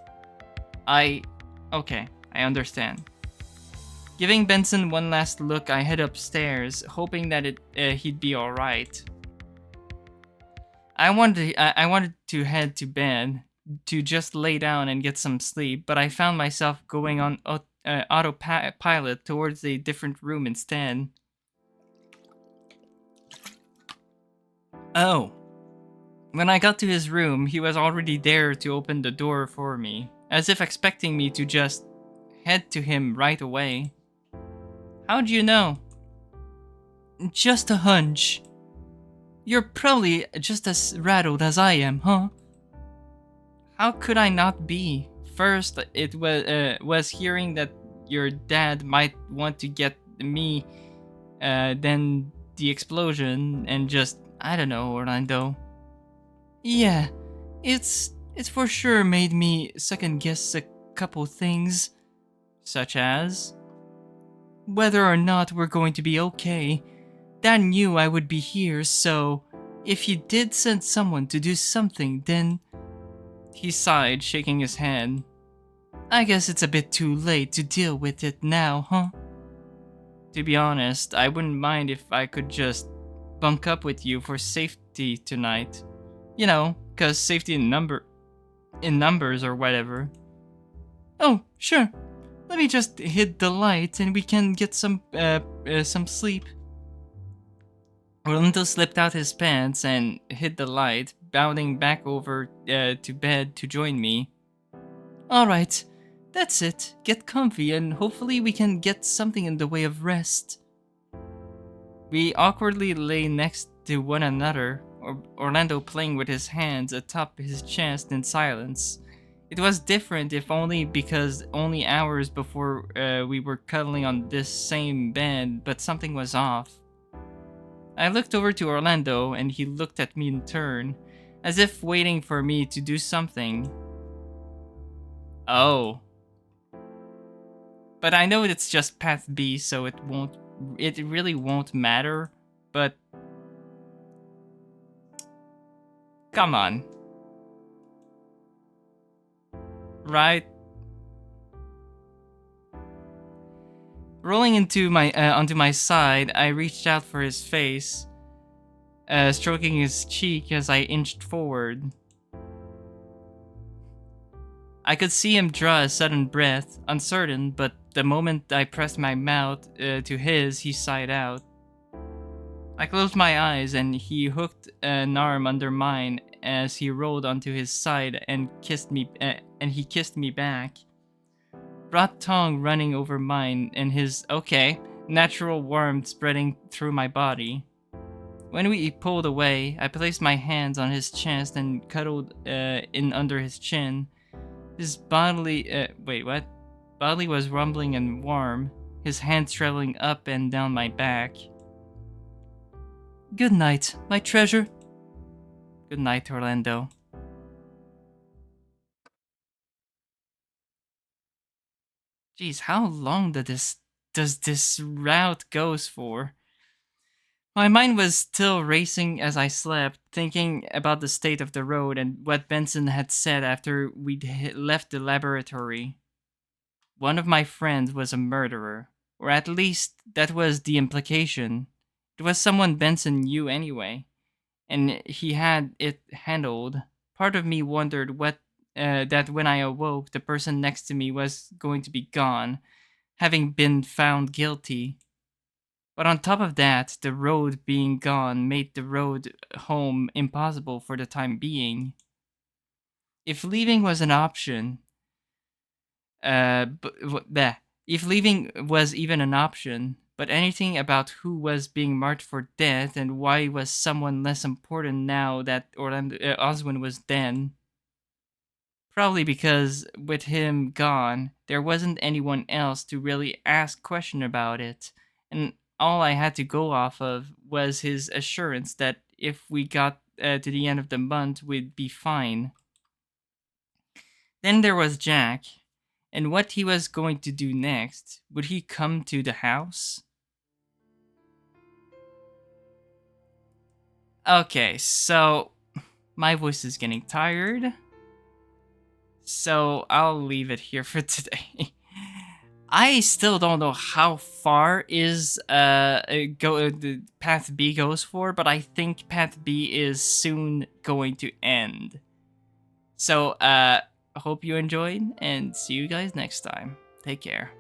Okay, I understand. Giving Benson one last look, I head upstairs, hoping that he'd be alright. I wanted to head to bed, to just lay down and get some sleep, but I found myself going on autopilot towards a different room instead. Oh. When I got to his room, he was already there to open the door for me, as if expecting me to just head to him right away. How'd you know? Just a hunch. You're probably just as rattled as I am, huh? How could I not be? First, it was hearing that your dad might want to get me, then the explosion, and just, I don't know, Orlando. Yeah, it's for sure made me second guess a couple things, such as whether or not we're going to be okay. Dad knew I would be here, so if you did send someone to do something, then he sighed, shaking his head. I guess it's a bit too late to deal with it now, huh? To be honest, I wouldn't mind if I could just bunk up with you for safety tonight. You know, 'cause safety in numbers or whatever. Oh, sure. Let me just hit the light and we can get some sleep. Orlando slipped out his pants and hit the light, bounding back over to bed to join me. Alright, that's it. Get comfy and hopefully we can get something in the way of rest. We awkwardly lay next to one another, Orlando playing with his hands atop his chest in silence. It was different, if only because only hours before we were cuddling on this same bed, but something was off. I looked over to Orlando and he looked at me in turn, as if waiting for me to do something. Oh. But I know it's just path B, so it really won't matter, but come on. Right? Rolling onto my side, I reached out for his face, stroking his cheek as I inched forward. I could see him draw a sudden breath, uncertain, but the moment I pressed my mouth to his, he sighed out. I closed my eyes and he hooked an arm under mine as he rolled onto his side and he kissed me back. Brought tongue running over mine and his natural warmth spreading through my body. When we pulled away, I placed my hands on his chest and cuddled in under his chin. His bodily was rumbling and warm, his hands traveling up and down my back. Good night, my treasure. Good night, Orlando. Geez, how long does this route goes for? My mind was still racing as I slept, thinking about the state of the road and what Benson had said after we'd left the laboratory. One of my friends was a murderer, or at least that was the implication. It was someone Benson knew anyway, and he had it handled. Part of me wondered that when I awoke, the person next to me was going to be gone, having been found guilty. But on top of that, the road being gone made the road home impossible for the time being. If leaving was an option, if leaving was even an option, but anything about who was being marked for death and why was someone less important now that Oswin was dead. Probably because with him gone, there wasn't anyone else to really ask question about it, and all I had to go off of was his assurance that if we got to the end of the month, we'd be fine. Then there was Jack, and what he was going to do next. Would he come to the house? Okay, so my voice is getting tired. So I'll leave it here for today. I still don't know how far is the path B goes for, but I think path B is soon going to end. So hope you enjoyed and see you guys next time. Take care.